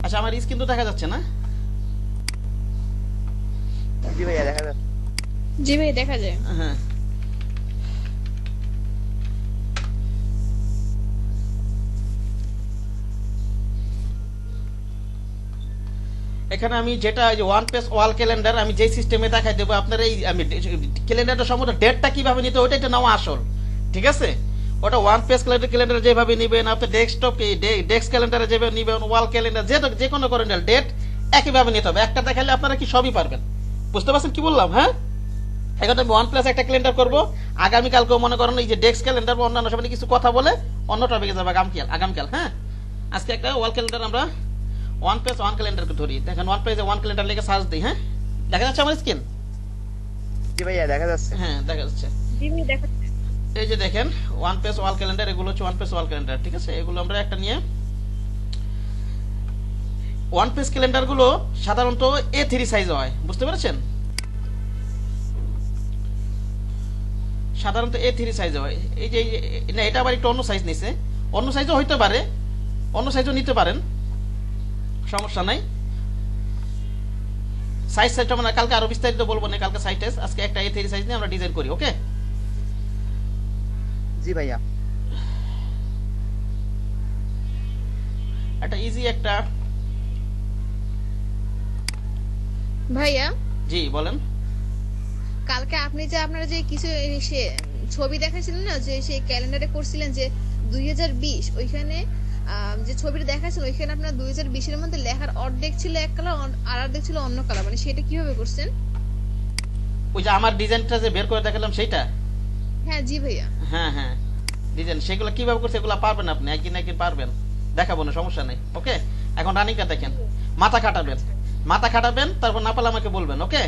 আচ্ছা, আমার স্ক্রিন তো দেখা যাচ্ছে না? জি ভাইয়া দেখা যাচ্ছে। জি ভাই দেখা যায়। হ্যাঁ, এখানে আমি যেটা ওয়ান পেজ ওয়াল ক্যালেন্ডার আমি যে সিস্টেমে দেখাই দেবো আপনার, এই আমি ক্যালেন্ডারটা সম্পূর্ণ ডেটটা কিভাবে নিতে ওইটা একটা নেওয়া আসল, ঠিক আছে? ওটা ওয়ান পেজ ক্যালেন্ডার যেভাবে নেবেন, আপনি ডেস্কটপ ডেস্ক ক্যালেন্ডারে যেভাবে নেবেন, ওয়াল ক্যালেন্ডার যে কোনো ক্যালেন্ডার ডেট একইভাবে নিতে হবে। একটা দেখালে আপনারা কি সবই পারবেন। বুঝতে পারছেন কি বললাম? হ্যাঁ, এখন আমি ওয়ান প্লাস একটা ক্যালেন্ডার করবো। আগামীকালকেও মনে করেন এই যে ডেস্ক ক্যালেন্ডার বা অন্যান্য সময় কিছু কথা বলে অন্য টপিকে যাবো আগামীকাল। হ্যাঁ, আজকে একটা ওয়াল ক্যালেন্ডার আমরা ওয়ান পেজ ওয়ান ক্যালেন্ডারকে ধরি। দেখেন ওয়ান পেজে ওয়ান ক্যালেন্ডার লিখে সার্চ দিই। হ্যাঁ, দেখা যাচ্ছে আমার স্ক্রিন? জি ভাইয়া দেখা যাচ্ছে। হ্যাঁ, দেখা যাচ্ছে। জি ভাই দেখা যায়। এই যে দেখেন ওয়ান পেজ ওয়াল ক্যালেন্ডার, এগুলো হচ্ছে ওয়ান পেজ ওয়াল ক্যালেন্ডার, ঠিক আছে? এগুলো আমরা একটা নিয়ে, ওয়ান পেজ ক্যালেন্ডার গুলো সাধারণত A3 সাইজে হয়, বুঝতে পেরেছেন? সাধারণত A3 সাইজে হয়। এই যে না, এটা আবার একটু অন্য সাইজ নিছে, অন্য সাইজও হইতে পারে, অন্য সাইজও নিতে পারেন, সমস্যা নাই। সাইজটা মানে কালকে আরো বিস্তারিত বলবো না, কালকে সাইজ, আজকে একটা A3 সাইজ নিয়ে আমরা ডিজাইন করি। ওকে, জি ভাইয়া। একটা ইজি একটা। ভাইয়া, জি বলেন। কালকে আপনি যে আপনারা যে কিছু সে ছবি দেখাছিলেন না, যে সেই ক্যালেন্ডারে করছিলেন যে 2020, ওইখানে যে ছবিটা দেখাচ্ছেন ওইখানে আপনার 2020 এর মধ্যে লেখার অর্ধেক ছিল এক কালার আর অর্ধেক ছিল অন্য কালার, মানে সেটা কিভাবে করছেন? ওই যে আমার ডিজাইনটা যে বের করে দেখালাম সেইটা। হ্যাঁ জি ভাইয়া। হ্যাঁ হ্যাঁ, ডিজাইন সেগুলো কিভাবে করছে এগুলো পারবেন আপনি, একদিন একদিন পারবেন, দেখাবো না, সমস্যা নেই। ওকে, এখন রানিংটা দেখেন। মাথা খাটাবেন, মাথা খাটাবেন, তারপর না পারলে আমাকে বলবেন। ওকে,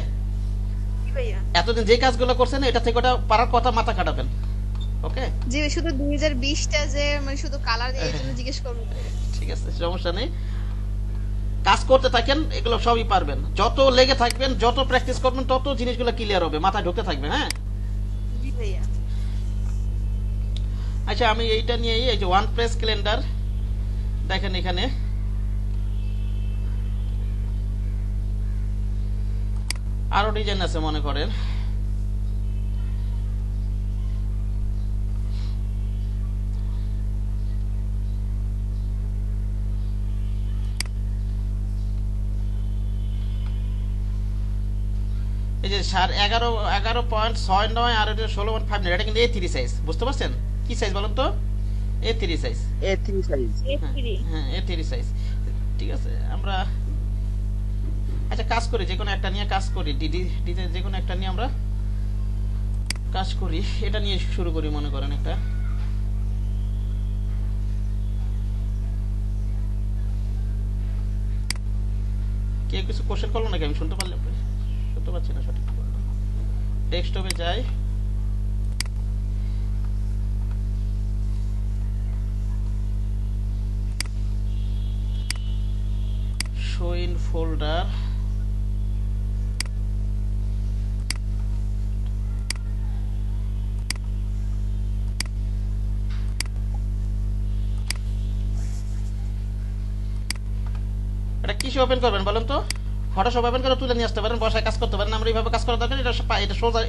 জি ভাইয়া। এতদিন যে কাজগুলো করছেন এটা থেকে ওটা পারার কথা, মাথা খাটাবেন। ওকে, জি ভাই, শুধু 2020টা যে মানে শুধু কালার দিয়ে এই জন্য জিজ্ঞেস করবো। ঠিক আছে, সমস্যা নেই। কাজ করতে থাকেন, এগুলো সবই পারবেন। যত লেগে থাকবেন, যত প্র্যাকটিস করবেন, তত জিনিসগুলো ক্লিয়ার হবে, মাথায় ঢুকতে থাকবে। হ্যাঁ, জি ভাইয়া। আচ্ছা, আমি এইটা নিয়ে, এই যে ওয়ান প্রেস ক্যালেন্ডার দেখেন, এখানে আরো ডিজাইন আছে মনে করেন। এই যে 11.69 আর 16.59, এটা কিন্তু A3 সাইজ, বুঝতে পারছেন? কি সাইজ বলেন তো? A3 size. A3 size. হ্যাঁ A3। হ্যাঁ, A3 সাইজ, ঠিক আছে। আমরা আচ্ছা কাজ করি, যে কোনো একটা নিয়ে কাজ করি, ডিজাইন যে কোনো একটা নিয়ে আমরা কাজ করি। এটা নিয়ে শুরু করি মনে করেন একটা। কে কিছু কোশ্চেন করলো নাকি? আমি শুনতে পারলাম, শুনতে পাচ্ছি না সঠিক। ডেস্কটপে যাই, শো ইন ফোল্ডার, এটা কিসে ওপেন করবেন বলেন তো? ফটোশপ ওপেন করে তুলে নিয়ে আসতে পারেন, বসায় কাজ করতে পারেন। আমরা এইভাবে কাজ করা দরকার, এটা সোজা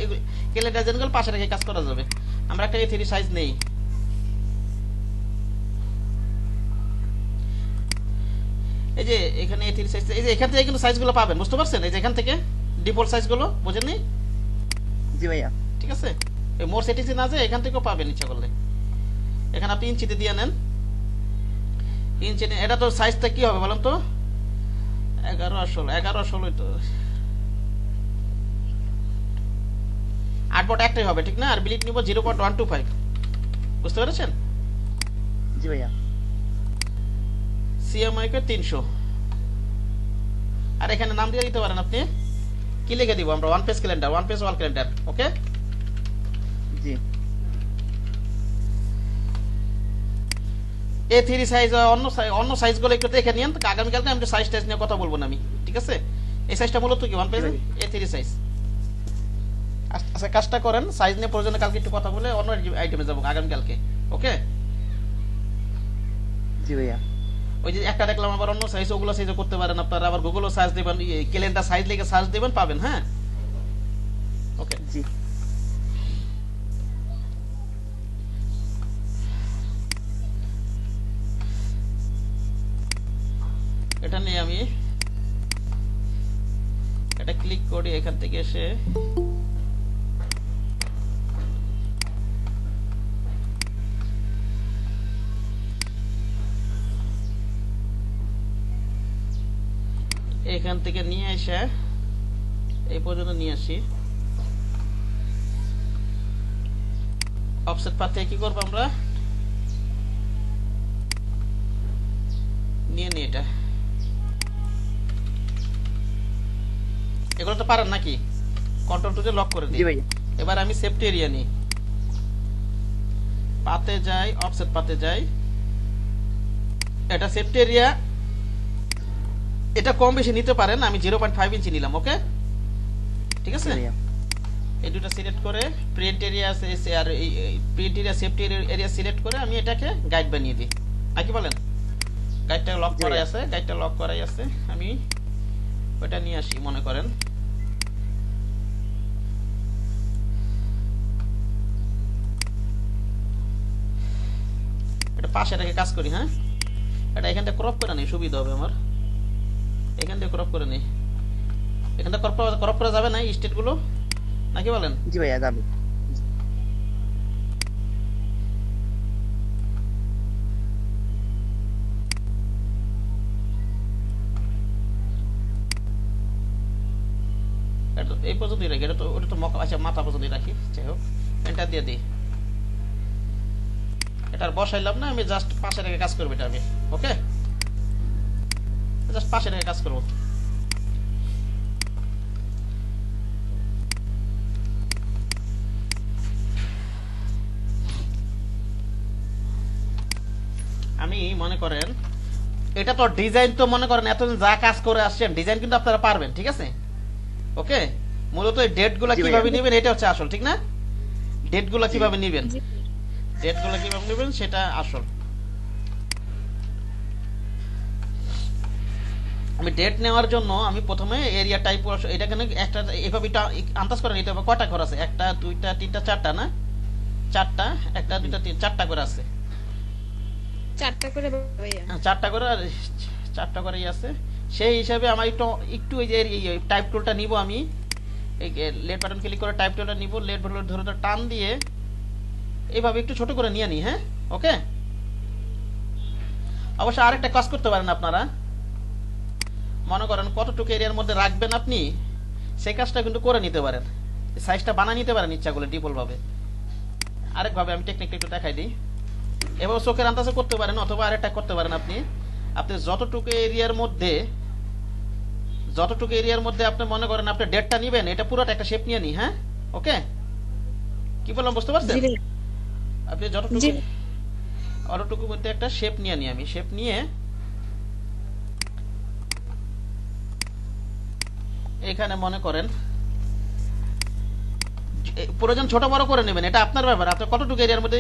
ক্যালেন্ডার যেগুলো পাশে রেখে কাজ করা যাবে। আমরা একটা A3 সাইজ নেই। এই যে এখানে A3 সাইজ, এই যে এখান থেকে কিন্তু সাইজগুলো পাবেন, বুঝতে পারছেন? এই যে এখান থেকে ডিফল্ট সাইজগুলো, বুঝেননি? জি ভাইয়া। ঠিক আছে, এই মোর সেটিংসে না যায়, এখান থেকেও পাবেন ইচ্ছা করলে। এখানে আপনি ইঞ্চিতে দিয়ে নেন, ইঞ্চিতে। এটা তো সাইজটা কি হবে বলেন তো? 11 আর 16 তো 8 একটাই হবে, ঠিক না? আর বিলিট নিব 0.125, বুঝতে পেরেছেন? জি ভাইয়া। সিএমআই কে 300। আর এখানে নাম দিয়ে দিতে পারেন আপনি। কি লিখে দিব আমরা? One page calendar, one page wall calendar. Okay, জি। A3 সাইজ, অন্য সাইজগুলো একটু দেখে নিন। আগামীকালকে আমি সাইজ টাইজ নিয়ে কথা বলবো না আমি, ঠিক আছে? এই সাইজটা মূলত কি ওয়ান পেজে A3 সাইজ। আচ্ছা, কাজটা করেন, সাইজ নিয়ে প্রয়োজনে কালকে একটু কথা বলে অন্য আইটেমে যাবো আগামীকালকে। ওকে জি ভাইয়া। ওই যে একটা দেখলাম আবার অন্য সাইজ, ওগুলো সাইজও করতে পারেন আপনারা। আবার গুগলও সার্চ দিবেন, ক্যালেন্ডার সাইজ লিখে সার্চ দিবেন, পাবেন। হ্যাঁ, ওকে। জি এটা নিয়ে আমি এটা ক্লিক করি, এখান থেকে এসে এখান থেকে নিয়ে এসে এই পর্যন্ত নিয়ে আসি। অফসেট পাথ থেকে কি করবো আমরা, নিয়ে নি এটা। এগুলো তো পারেন নাকি? কন্ট্রোল টু লক করে জি দিই। ভাইয়া এবার আমি সেফটি এরিয়া নিই, পাতে যাই, অফসেট পাতে যাই, এটা সেফটি এরিয়া। এটা কম বেশি নিতে পারেন, আমি 0.5 ইঞ্চি নিলাম। ওকে, ঠিক জি আছে। ভাইয়া এই দুটো সিলেক্ট করে প্রিন্ট এরিয়া আর print area safety area select করে আমি এটাকে গাইড বানিয়ে দিই। নাকি বলেন? গাইডটা লক জি করাই ভাইয়া। আছে, গাইডটা লক করাই আছে। আমি ওটা নিয়ে আসি, মনে করেন এটা পাশে রেখে কাজ করি। হ্যাঁ, এটা এখান থেকে ক্রপ করে নেই, সুবিধা হবে আমার। এখান থেকে ক্রপ করে নেই, এখান থেকে ক্রপ করা যাবে না এই স্টেট গুলো, নাকি বলেন? জি ভাইয়া যাবে এটা তো এই পর্যন্তই রাখি, এটা তো ওটা তো আচ্ছা মাথা পর্যন্তই রাখি। যাই হোক, এন্টার দিয়ে দিই। এটা আর বসাইলাম না, আমি জাস্ট পাশে রেখে কাজ করবো এটা আমি। ওকে, জাস্ট পাশে রেখে কাজ করবো। আমি মনে করেন এটা তো ডিজাইন, তো মনে করেন এতদিন যা কাজ করে আসছেন ডিজাইন কিন্তু আপনারা পারবেন, ঠিক আছে। ওকে, মূলত এই ডেট গুলা জি ভাইয়া। কিভাবে নেবেন এটা হচ্ছে আসল, ঠিক না? ডেট গুলা কিভাবে নেবেন, জি ডেট গুলা কিভাবে নেবেন সেটা আসল। আমি ডেট নেওয়ার জন্য আমি প্রথমে এরিয়া টাইপ, এটা কেন একটা এভাবে আন্দাজ করে নিতে হবে কয়টা ঘর আছে। একটা, দুইটা, তিনটা, চারটা, না চারটা, একটা, দুইটা, তিন, চারটা করে আছে। 4টা করে ভাইয়া। চারটা করে, চারটা করেই আছে। সেই হিসাবে আমার একটু একটু এই যে টাইপ টুলটা নিব আমি, এই লেট বাটন ক্লিক করে টাইপ টুলটা নিব, লেট বাটন ধরে ধরে টান দিয়ে এইভাবে একটু ছোট করে নিয়ে নিই। হ্যাঁ, ওকে। অবশ্য আরেকটা কাজ করতে পারেন আপনারা, মনে করেন কতটুকু এরিয়ার মধ্যে রাখবেন আপনি, সেই কাজটা কিন্তু করে নিতে পারেন। সাইজটা বানিয়ে নিতে পারেন ইচ্ছা করলে ডিফল্ট ভাবে। আরেকভাবে আমি টেকনিকটা একটু দেখাই দিই। এবার চোখের আন্দাজে করতে পারেন, অথবা আরেকটা করতে পারেন আপনি, আপনি যতটুকু এরিয়ার মধ্যে আপনি মনে করেন আপনি ডেটটা নিবেন, এটা পুরোটা একটা শেপ নিয়ে নি। হ্যাঁ, ওকে, কি বললাম বুঝতে পারছেন? জি ভাইয়া। আপনি জি। অতটুকুর মধ্যে একটা শেপ নিয়ে নি, আমি শেপ নিয়ে এখানে মনে করেন প্রয়োজন ছোট বড় করে নেবেন, এটা আপনার ব্যাপার, আপনি কতটুকু এরিয়ার মধ্যে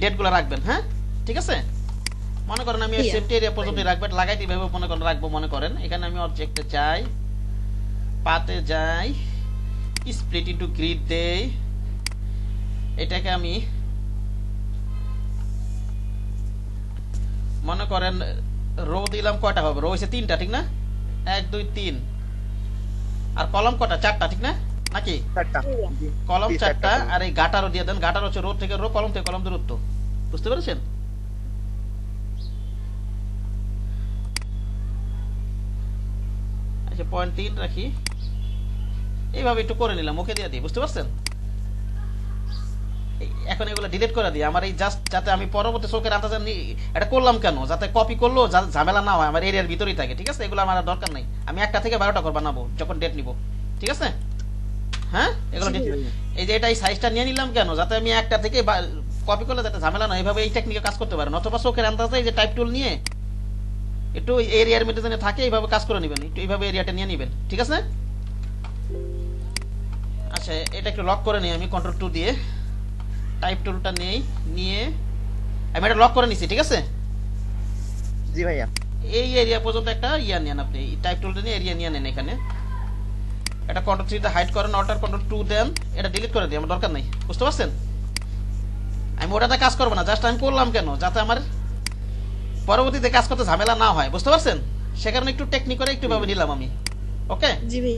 ডেট গুলো রাখবেন। হ্যাঁ, ঠিক আছে। মনে করেন আমি Yeah. সেফটি এরিয়া পর্যন্ত রাখবেন, লাগাইতে এইভাবে মনে করেন রাখবো। মনে করেন এখানে আমি অবজেক্টে যাই, পাতে যাই, স্প্লিট ইনটু গ্রিড দেই, এটাকে আমি মনে করেন রো দিলাম, কয়টা হবে? রো হচ্ছে 3টা, ঠিক না? 1 2 3। আর কলম কটা? 4টা, ঠিক না? নাকি চারটা জি কলম জি, 4টা। আর এই গাটারও দিয়ে দেন, গাটার হচ্ছে রো থেকে রো, কলম থেকে কলম দূরত্ব। বুঝতে পেরেছেন? আচ্ছা, 0.3 রাখি, এইভাবে একটু করে নিলাম, ওকে দিয়ে দিই। বুঝতে পারছেন? এখন এগুলো ডিলিট করে দিই, আমার এই জাস্ট যাতে আমি পরবর্তী চোখের আন্দাজে এটা করলাম কেন, যাতে কপি করলো ঝামেলা না হয়, আমার এরিয়ার ভিতরেই থাকে। ঠিক আছে, এগুলো আমার আর দরকার নাই, আমি 1টা থেকে 12টা ঘর বানাবো যখন ডেট নিব। ঠিক আছে, হ্যাঁ, এগুলো জি, এই যে এটা এই সাইজটা নিয়ে নিলাম কেন, যাতে আমি 1টা থেকে কপি করলে যাতে ঝামেলা না, এইভাবে এই টেকনিকে কাজ করতে পারেন। অথবা চোখের আন্দাজে এই যে টাইপ টুল নিয়ে একটু এরিয়ার মধ্যে যেন থাকে, এইভাবে কাজ করে নেবেন, একটু এইভাবে এরিয়াটা নিয়ে নেবেন। ঠিক আছে, আচ্ছা, এটা একটু লক করে নিই আমি কন্ট্রোল 2 দিয়ে, টাইপ টুলটা নিয়ে আমি এটা লক করে নিছি। ঠিক আছে, জি ভাইয়া এই এরিয়া পর্যন্ত একটা ইয়া নেন, আপনি টাইপ টুলটা নিয়ে এরিয়া নিয়ে নেন। এখানে এটা কন্ট্রোল 3 দিয়ে হাইড করেন, অল্টার কন্ট্রোল 2 দেন, এটা ডিলিট করে দিই, আমার দরকার নাই। বুঝতে পারছেন? আমি ওটাতে কাজ করবো না, জাস্ট আমি করলাম কেন, যাতে আমার পরবর্তীতে কাজ করতে ঝামেলা না হয়। বুঝতে পারছেন? সে কারণে একটু টেকনিক করে একটু ভাবে নিলাম আমি। ওকে, জি ভাই।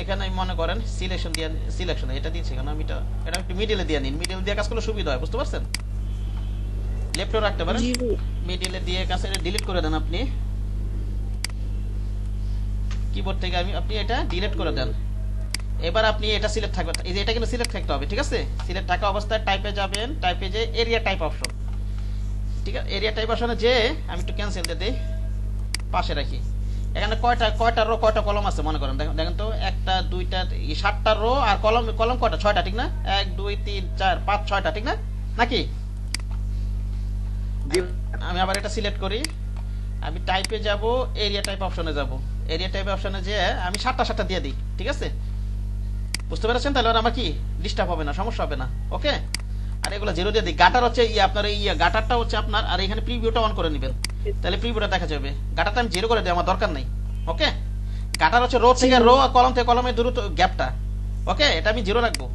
এখানে আমি মনে করেন সিলেকশন দিয়ে, সিলেকশন এটা দিয়েছি কেন আমি, এটা একটু মিডিলে দিয়ে নিন, মিডিল দিয়ে কাজ করলে সুবিধা হয়। বুঝতে পারছেন? লেফটও রাখতে পারেন, জি ভাই। মিডিলে দিয়ে কাছে ডিলিট করে দেন আপনি কিবোর্ড থেকে। আপনি এটা ডিলিট করে দেন। এবার আপনি এটা সিলেক্ট থাকবে, এই যে এটা কিন্তু সিলেক্ট থাকতে হবে, ঠিক আছে? সিলেক্ট থাকা অবস্থায় টাইপে যাবেন, টাইপে যে এরিয়া টাইপ অপশন, ঠিক আছে? এরিয়া টাইপ অপশনে যে আমি একটু ক্যান্সেল দিয়ে দিই, পাশে রাখি। এখানে কয়টা রো কয়টা কলম আছে মনে করেন, দেখেন তো, একটা দুইটা 7টা রো, আর কলম কলম কয়টা, 6টা, ঠিক না? 1 2 3 4 5 6টা, ঠিক না নাকি? জি আমি আবার এটা সিলেক্ট করি, আমি টাইপে যাব, এরিয়া টাইপ অপশনে যাব, এরিয়া টাইপ অপশনে যে আমি 7টা দিয়ে দিই, ঠিক আছে? বুঝতে পেরেছেন? তাহলে আর আমার কি ডিস্টার্ব হবে না, সমস্যা হবে না। ওকে, আর এগুলো জিরো দিয়ে দিই। গাটার হচ্ছে আপনার গাটারটা হচ্ছে আপনার, আর এখানে প্রিভিউটা অন করে নেবেন, তাহলে প্রিভিউটা দেখা যাবে। গাটারটা আমি জিরো করে দিই, আমার দরকার নাই। ওকে, গাটার হচ্ছে রো থেকে রো আর কলম থেকে কলমের দূরত্ব, গ্যাপটা। ওকে, এটা আমি জিরো রাখবো।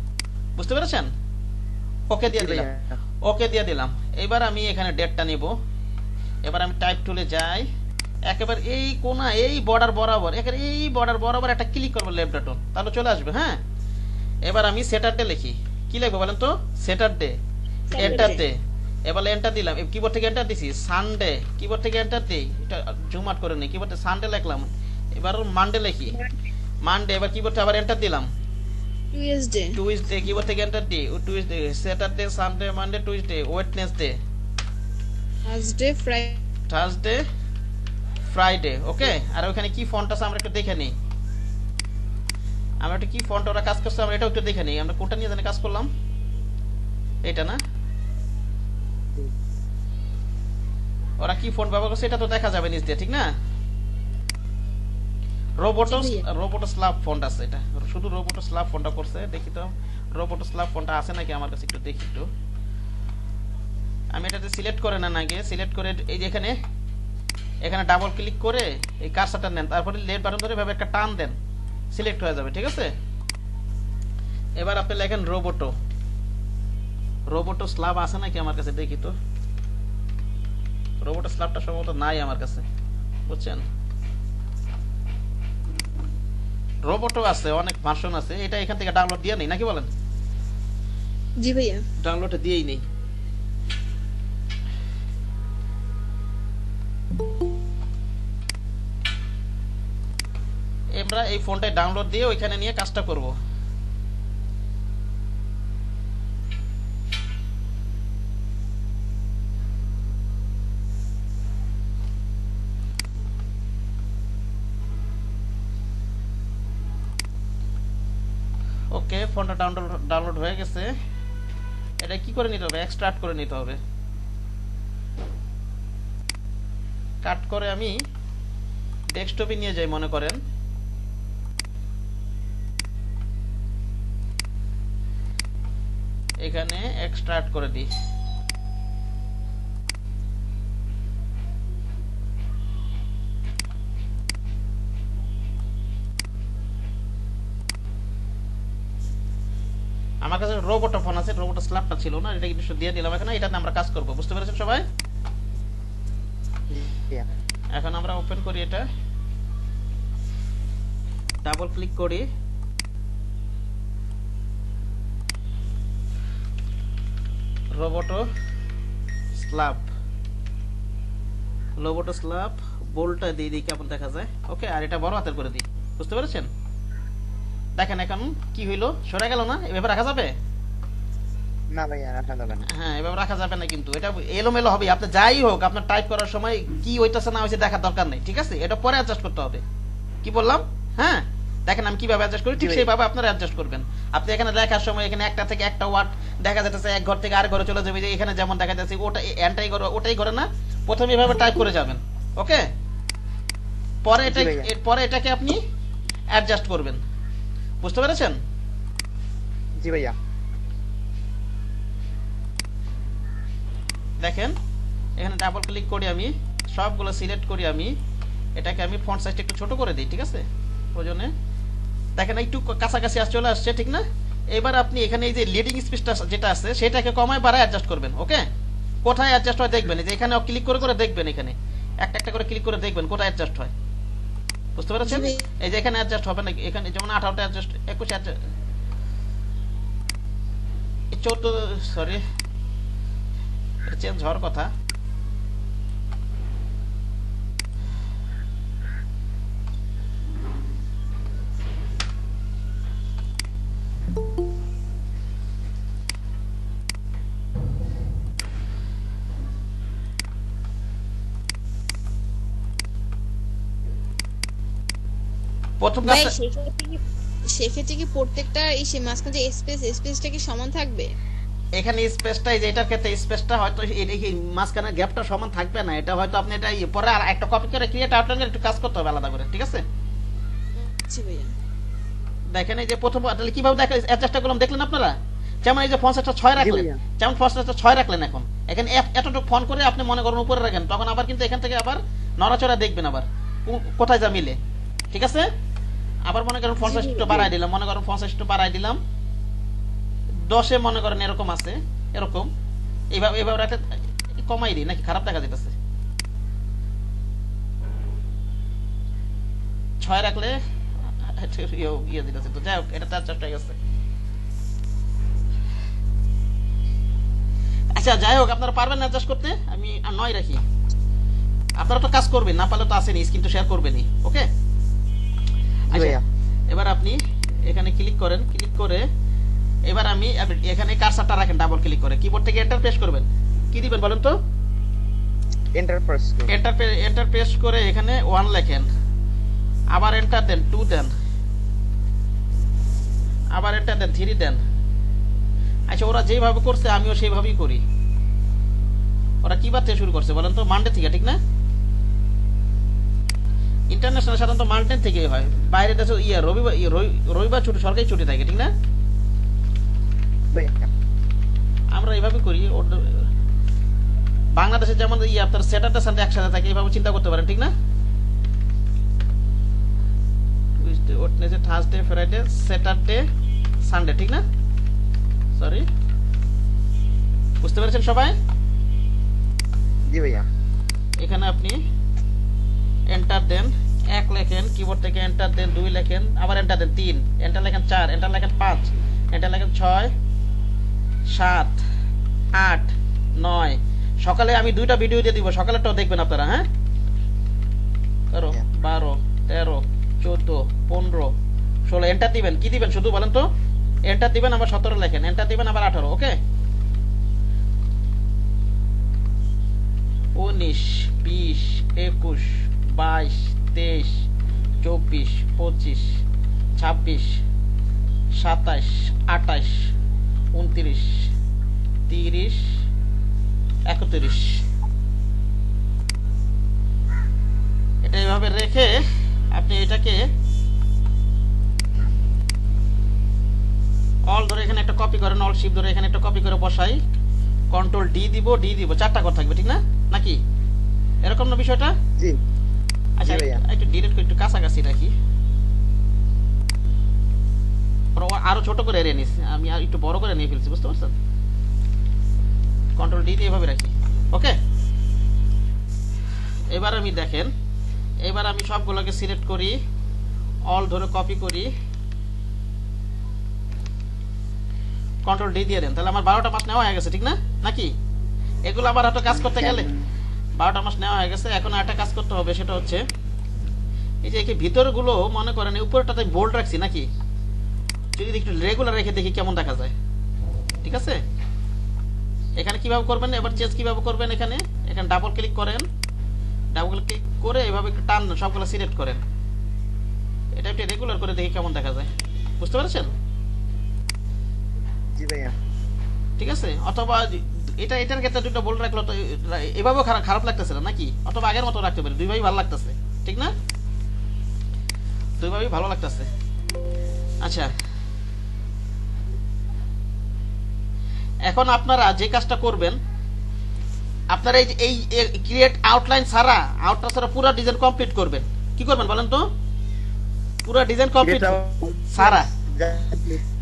বুঝতে পেরেছেন? ওকে দিয়ে দিলাম, ওকে দিয়ে দিলাম। এবার আমি এখানে ডেটটা নিব। এবার আমি টাইপ টুলে যাই, একেবারে এই কোনা, এই বর্ডার বরাবর, একেবারে এই বর্ডার বরাবর একটা ক্লিক করবো লেফট বাটন, তাহলে চলে আসবে। হ্যাঁ, এবার আমি স্যাটারডে লিখি, কি লিখবো বলেন তো? স্যাটারডে, এন্টার দে। এবার এন্টার দিলাম, কিবোর্ড থেকে এন্টার দিছি। সানডে, কিবোর্ড থেকে এন্টার দিই, এটা জুম আউট করে নিই, কিবোর্ডে সানডে লিখলাম। এবার মানডে লিখি, মানডে, এবার কিবোর্ডে আবার এন্টার দিলাম। টুইসডে, টুইসডে, কিবোর্ড থেকে এন্টার দিই, Tuesday, Saturday, Sunday, Monday, Tuesday, Wednesday, Thursday, Friday, Thursday, Friday. Okay, আর ওখানে কি ফন্ট আছে আমরা একটু দেখে নিই। আমরা একটা কি ফন্ট ওরা কাজ করছে, আমরা এটাও একটু দেখে নিই। আমরা কোনটা নিয়ে জানি কাজ করলাম, এটা না? ওরা কি ফন্ট ব্যবহার করছে এটা তো দেখা যাবে নিচ দিয়ে, ঠিক না? রোবোটস লাভ ফন্ট আছে, এটা শুধু রোবোটস লাভ ফন্টটা করছে। দেখি তো রোবোটস লাভ ফন্টটা আছে নাকি আমার কাছে, একটু দেখি একটু। আমি এটাতে সিলেক্ট করে নেন, আগে সিলেক্ট করে এই যে এখানে এখানে ডাবল ক্লিক করে এই কার্সারটা নেন, তারপরে লেফট বাটন ধরে এভাবে একটা টান দেন, সিলেক্ট হয়ে যাবে, ঠিক আছে? এবার আপনি লেখেন রোবোটো, রোবোটো স্ল্যাব আছে নাকি আমার কাছে, দেখি তো। রোবোটো স্ল্যাবটা সম্ভবত নাই আমার কাছে, বুঝছেন? রোবোটো আছে, অনেক ভার্সন আছে, এটা এখান থেকে ডাউনলোড দিয়ে নেই, নাকি বলেন? জি ভাইয়া। ডাউনলোড দিয়েই নেই। আমরা এই ফোনটাই ডাউনলোড দিয়ে ওইখানে নিয়ে কাজটা করব। ওকে, ফোনটা ডাউনলোড হয়ে গেছে। এটা কি করে নিতে হবে? এক্সট্রাক্ট করে নিতে হবে। কাট করে আমি ডেস্কটপে নিয়ে যাই মনে করেন। এখানে এক্সট্রাক্ট করে দিই। আমার কাছে রোবট ফোন আছে, রোবট স্ল্যাবটা ছিল না, এটা কিন্তু দিয়ে দিলাম এখানে, এটাতে আমরা কাজ করব। বুঝতে পেরেছেন সবাই? এখন আমরা ওপেন করি, এটা ডাবল ক্লিক করি, রোবোটো স্ল্যাব, রোবোটো স্ল্যাব বোল্টটা দিয়ে দিই, কেমন দেখা যায়। ওকে, আর এটা বড় হাতের করে দিই। বুঝতে পেরেছেন? দেখেন এখন কি হইলো, সরে গেল না? এভাবে রাখা যাবে না ভাইয়া, রাখা যাবে না। হ্যাঁ, এভাবে রাখা যাবে না, কিন্তু এটা এলোমেলো হবে। আপনি যাই হোক, আপনার টাইপ করার সময় কি হইতেছে না হইছে দেখার দরকার নেই, ঠিক আছে? এটা পরে অ্যাডজাস্ট করতে হবে। কি বললাম? হ্যাঁ, দেখেন আমি কিভাবে অ্যাডজাস্ট করি, ঠিক সেইভাবে আপনারা অ্যাডজাস্ট করবেন। আপনি এখানে লেখার সময় এখানে একটা থেকে একটা ওয়ার্ড দেখা যাচ্ছে এক ঘর থেকে আরেক ঘরে চলে যাবে, যে এখানে যেমন দেখা যাচ্ছে ওটা এন্টাই করে, ওটাই করে না, প্রথমে এভাবে টাইপ করে যাবেন। ওকে, পরে এটাকে আপনি অ্যাডজাস্ট করবেন। বুঝতে পেরেছেন? জি ভাইয়া। দেখেন এখানে ডাবল ক্লিক করি, আমি সবগুলো সিলেক্ট করি আমি, এটাকে আমি ফন্ট সাইজটা একটু ছোট করে দিই, ঠিক আছে? প্রয়োজনে দেখেন একটু কাছাকাছি চলে আসছে, ঠিক না? এবার আপনি এখানে এই যে লিডিং স্পেসটা যেটা আছে সেটাকে কমায় বাড়ায় অ্যাডজাস্ট করবেন। ওকে, কোথায় অ্যাডজাস্ট হয় দেখবেন, এই যে এখানে ক্লিক করে করে দেখবেন, এখানে একটা একটা করে ক্লিক করে দেখবেন কোথায় অ্যাডজাস্ট হয়, বুঝতে পেরেছেন? জি। এই যে এখানে অ্যাডজাস্ট হবে না, এখানে যেমন 18টা অ্যাডজাস্ট, 21 অ্যাডজাস্ট, 14, সরি চেঞ্জ হওয়ার কথা। প্রথম ভাই কাজটা সেক্ষেত্রে কি প্রত্যেকটা ইসে মাঝখানে যে স্পেসটা কি সমান থাকবে? এখানে স্পেসটা, এই যে এটার ক্ষেত্রে স্পেসটা হয়তো এই মাঝখানে গ্যাপটা সমান থাকবে না, এটা হয়তো আপনি এটা পরে আর একটা কপি করে ক্রিয়েট আউটলাইনের একটু কাজ করতে হবে আলাদা করে, ঠিক আছে? আচ্ছা ভাইয়া। দেখেন এই যে প্রথম তাহলে কিভাবে দেখা অ্যাডজাস্টটা করলাম দেখলেন আপনারা? যেমন এই যে ফন্ট সাইজটা 6 রাখলেন, ভাইয়া। যেমন ফন্ট সাইজটা 6 রাখলেন, এখন এখানে এতটুকু ফন্ট করে আপনি মনে করেন উপরে রাখেন, তখন আবার কিন্তু এখান থেকে আবার নড়াচড়া দেখবেন আবার কোথায় যা মিলে, ঠিক আছে? আবার মনে করেন ফন্ট সাইজ একটু বাড়াই দিলাম, মনে করেন ফন্ট সাইজ একটু বাড়াই দিলাম 10-এ, মনে করেন এরকম আছে, এরকম এইভাবে এইভাবে রাখলে কমাই দিই নাকি খারাপ দেখা যেতেছে? 6 রাখলে ইয়ে দিতেছে, তো যাই হোক এটা তার চারটা গেছে। আচ্ছা যাই হোক, আপনারা পারবেন না অ্যাডজাস্ট করতে? আমি 9 রাখি, আপনারা তো কাজ করবেন, না পারলে তো আসেনি, স্ক্রিন তো শেয়ার করবেনই। ওকে, জি ভাইয়া। এবার আপনি এখানে ক্লিক করেন, ক্লিক করে এবার আমি এখানে কার্সারটা রাখেন, ডাবল ক্লিক করে কিবোর্ড থেকে এন্টার প্রেস করবেন। কি দিবেন বলেন তো? এন্টার প্রেস করুন। এন্টার প্রেস করে এখানে 1 লেখেন, আবার এন্টার দেন, 2 দেন, আবার এন্টার দেন, 3 দেন। আচ্ছা ওরা যেভাবে করছে আমিও সেইভাবেই করি। ওরা কি বার থেকে শুরু করছে বলেন তো? মানডে থেকে, ঠিক না? ইন্টারন্যাশনাল সাধারণত মানডে থেকে হয়, বাইরে দেশে রবিবার ছুটি, সরকারি ছুটি থাকে, ঠিক না? ভাইয়া। আমরা এইভাবে করি। বাংলাদেশে যেমন আপনার স্যাটারডে সানডে একসাথে থাকে, এইভাবে চিন্তা করতে পারেন, ঠিক না? Wednesday, Thursday, Friday, Saturday, Sunday, ঠিক না? সরি, বুঝতে পেরেছেন সবাই? জি ভাইয়া। এখানে আপনি এন্টার দেন, 1 লেখেন, কিবোর্ড থেকে এন্টার দেন, 2 লেখেন, আবার এন্টার দেন, 3 এন্টার লেখেন, 4 এন্টার লেখেন, 5 এন্টার লেখেন, 6 7 8 9। সকালে আমি 2টা ভিডিও দিয়ে দিব, সকালেরটাও দেখবেন আপনারা, হ্যাঁ? 12 13 14 15 16 এন্টার দিবেন। কি দিবেন শুধু বলেন তো? এন্টার দিবেন, আবার 17 লেখেন, এন্টার দিবেন, আবার 18। ওকে, 19 20 21 22 23 24 25 26 27 28 29 30 31। এটা এইভাবে রেখে আপনি এটাকে অল ধরে এখানে একটা কপি করেন, অল শিফট ধরে এখানে একটা কপি করে বসাই, কন্ট্রোল ডি দিব, 4টা ঘর থাকবে, ঠিক না? নাকি এরকম না বিষয়টা? জি। আচ্ছা জি ভাইয়া। একটু ডিলিট করে একটু কাছাকাছি রাখি, আরো ছোট করে এরিয়া নিস, আমি আর একটু বড় করে নিয়ে ফেলছি, বুঝতে পারছেন? কন্ট্রোল ডি দিয়ে এভাবে রাখি। ওকে, এবার আমি দেখেন, এবার আমি সবগুলোকে সিলেক্ট করি, অল ধরে কপি করি, কন্ট্রোল ডি দিয়ে দেন, তাহলে আমার 12টা মাস নেওয়া হয়ে গেছে, ঠিক না? নাকি এগুলো আবার একটা কাজ করতে গেলে 12টা মাস নেওয়া হয়ে গেছে। এখন একটা কাজ করতে হবে, সেটা হচ্ছে এই যে ভিতরগুলো মনে করেন উপরটাতে বোল্ড রাখছি, নাকি যদি একটু রেগুলার রেখে দেখি কেমন দেখা যায়, ঠিক আছে? এখানে কিভাবে করবেন, এবার চেঞ্জ কিভাবে করবেন, এখানে ডাবল ক্লিক করেন, ডাবল ক্লিক করে এভাবে একটু টান দেন, সবগুলো সিলেক্ট করেন, এটা একটু রেগুলার করে দেখি কেমন দেখা যায়, বুঝতে পেরেছেন? জি ভাইয়া। ঠিক আছে? অথবা এটার ক্ষেত্রে 2টা বোল্ড রাখলো তো এভাবেও খারাপ লাগতেছে না, নাকি? অথবা আগের মতো রাখতে পারি, দুইভাবেই ভালো লাগতেছে, ঠিক না? দুইভাবেই ভালো লাগতেছে। আচ্ছা, এখন আপনারা যে কাজটা করবেন, আপনার এই ক্রিয়েট আউটলাইন ছাড়া পুরো ডিজাইন কমপ্লিট করবেন, কি করবেন বলেন তো? পুরো ডিজাইন কমপ্লিট ছাড়া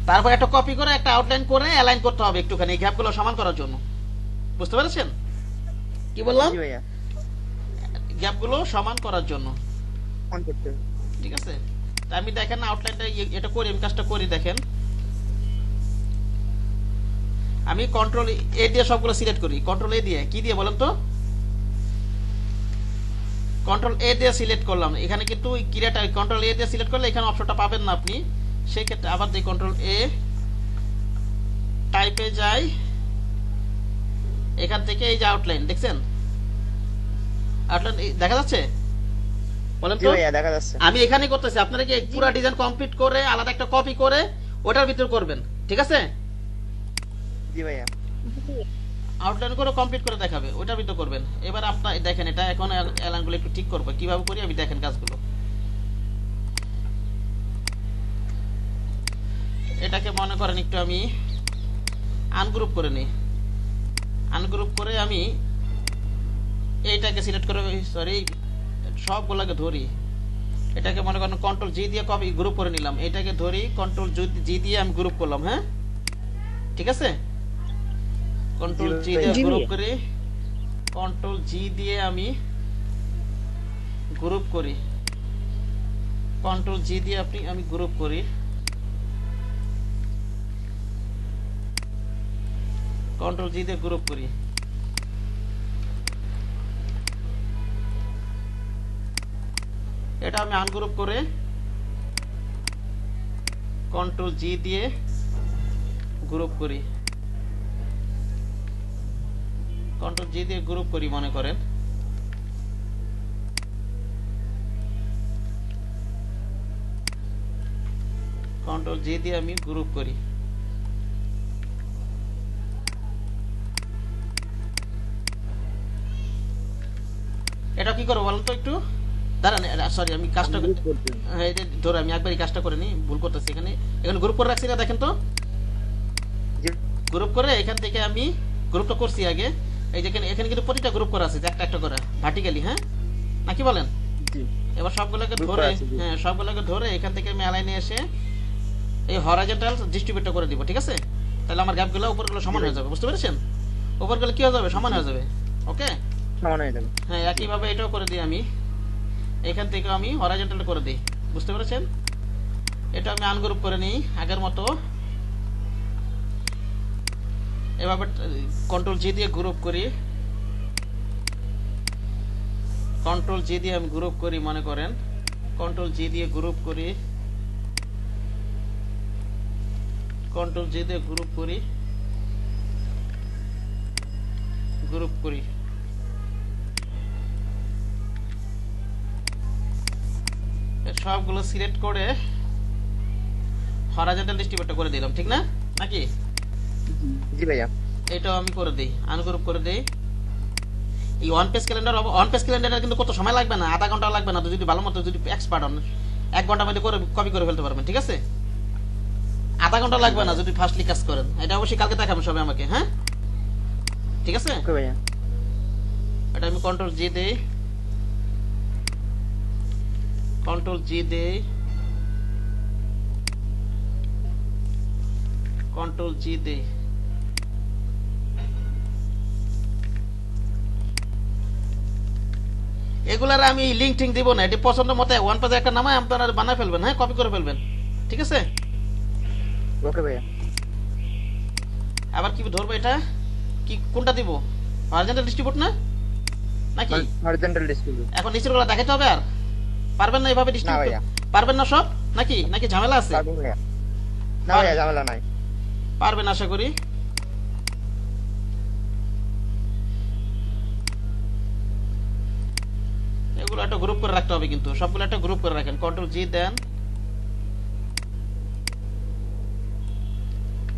তারপর একটা কপি করে একটা আউটলাইন করে অ্যালাইন করতে হবে একটুখানি, এই গ্যাপগুলো সমান করার জন্য। বুঝতে পেরেছেন কি বললাম? জি ভাইয়া। গ্যাপগুলো সমান করার জন্য, অন করতে হবে। ঠিক আছে? তা আমি দেখেন আউটলাইনটা এটা করি, আমি কাজটা করি দেখেন। আমি কন্ট্রোল এ দিয়ে সবগুলো সিলেক্ট করি, কন্ট্রোল এ দিয়ে, কি দিয়ে বলেন তো? কন্ট্রোল এ দিয়ে সিলেক্ট করলাম, এখানে কিন্তু ক্রিয়েট কন্ট্রোল এ দিয়ে সিলেক্ট করলে এখানে অপশনটা পাবেন না আপনি। সেই ক্ষেত্রে আবার দিই কন্ট্রোল এ, টাইপে যাই, এখান থেকে এই যে আউটলাইন দেখছেন, আউটলাইন দেখা যাচ্ছে বলেন জি তো? ভাইয়া দেখা যাচ্ছে। আমি এখানে করতেছি, আপনারা কি পুরো ডিজাইন কমপ্লিট করে আলাদা একটা কপি করে ওটার ভিতর করবেন, ঠিক আছে? জি ভাইয়া। আউটলাইন করে কমপ্লিট করে দেখাবে, ওটার ভিতর করবেন। এবার আপনার দেখেন এটা এখন অ্যালাইনগুলো একটু ঠিক করবো, কিভাবে করি আমি দেখেন কাজগুলো। এটাকে মনে করেন একটু আমি আনগ্রুপ করে নিই, আনগ্রুপ করে আমি এইটাকে সিলেক্ট করে, সরি সবগুলোকে ধরি, এটাকে মনে করেন কন্ট্রোল জি দিয়ে কপি গ্রুপ করে নিলাম, এটাকে ধরি কন্ট্রোল জি দিয়ে আমি গ্রুপ করলাম, হ্যাঁ ঠিক আছে? কন্ট্রোল জি দিয়ে গ্রুপ করি, কন্ট্রোল জি দিয়ে আমি গ্রুপ করি, কন্ট্রোল জি দিয়ে আমি গ্রুপ করি, কন্ট্রোল জি দিয়ে গ্রুপ করি। এটা আমি আনগ্রুপ করে কন্ট্রোল জি দিয়ে গ্রুপ করি, কন্ট্রোল জি দিয়ে গ্রুপ করি মনে করেন। কন্ট্রোল জি দিয়ে আমি গ্রুপ করি, এটা কি করবো বলেন তো একটু দাঁড়ান, সরি আমি কাজটা ধরে আমি একবার এই কাজটা করে নিই, ভুল করতেছি। এখানে গ্রুপ করে রাখছি না, দেখেন তো গ্রুপ করে এখান থেকে আমি গ্রুপটা করছি আগে, এই যে এখানে কিন্তু প্রতিটা গ্রুপ করা আছে একটা একটা করে ভার্টিক্যালি, হ্যাঁ নাকি বলেন? এবার সবগুলোকে ধরে, হ্যাঁ সবগুলোকে ধরে এখান থেকে আমি অ্যালাইনে এসে এই হরাইজন্টাল ডিস্ট্রিবিউটর করে দিব, ঠিক আছে? তাহলে আমার গ্যাপগুলো উপরগুলো সমান হয়ে যাবে, বুঝতে পেরেছেন? উপরগুলো কি হয়ে যাবে? সমান হয়ে যাবে, ওকে সমান হয়ে যাবে। হ্যাঁ একইভাবে এটাও করে দিই আমি, এখান থেকে আমি হরাইজন্টাল করে দিই, বুঝতে পেরেছেন? এটা আমি আনগ্রুপ করে নিই আগের মতো, এভাবে কন্ট্রোল জি দিয়ে গ্রুপ করি, কন্ট্রোল জি দিয়ে আমি গ্রুপ করি মনে করেন, কন্ট্রোল জি দিয়ে গ্রুপ করি, কন্ট্রোল জি দিয়ে গ্রুপ করি, গ্রুপ করি, সবগুলো সিলেক্ট করে হরাইজন্টাল ডিস্ট্রিবিউটর করে দিলাম, ঠিক না নাকি? জি ভাইয়া। এটাও আমি করে দিই, আনগ্রুপ করে দিই। এই ওয়ান পেজ ক্যালেন্ডার কিন্তু কত সময় লাগবে না, আধা ঘন্টা লাগবে না, যদি ভালো মতো যদি এক্সপার্ট হন 1 ঘন্টার মধ্যে করে কপি করে ফেলতে পারবেন, ঠিক আছে? আধা ঘন্টা লাগবে না যদি ফার্স্টলি কাজ করেন। এটা অবশ্যই কালকে দেখাবেন সবাই আমাকে, হ্যাঁ ঠিক আছে? ওকে ভাইয়া। এটা আমি কন্ট্রোল জি দেই, কন্ট্রোল জি দেই, কন্ট্রোল জি দেই, এগুলার আমি লিঙ্ক টিঙ্ক দিব না, এটি পছন্দ মতো ওয়ান পেজে একটা নামায় আপনারা বানায় ফেলবেন, হ্যাঁ কপি করে ফেলবেন, ঠিক আছে? ওকে ভাইয়া। আবার কি ধরবো, এটা কি কোনটা দিব? হরিজন্টাল ডিস্ট্রিবিউট না নাকি? Horizontal distribute. এখন নিচের গুলো দেখাতে হবে, আর পারবেন না এভাবে না ডিস্ট্রিবিউট ভাইয়া। পারবেন না সব নাকি? নাকি ঝামেলা আছে? পারবো ভাইয়া। না ভাইয়া ঝামেলা নাই। পারবেন আশা করি। এগুলো একটা গ্রুপ করে রাখতে হবে, কিন্তু সবগুলো একটা গ্রুপ করে রাখেন, কন্ট্রোল জি দেন,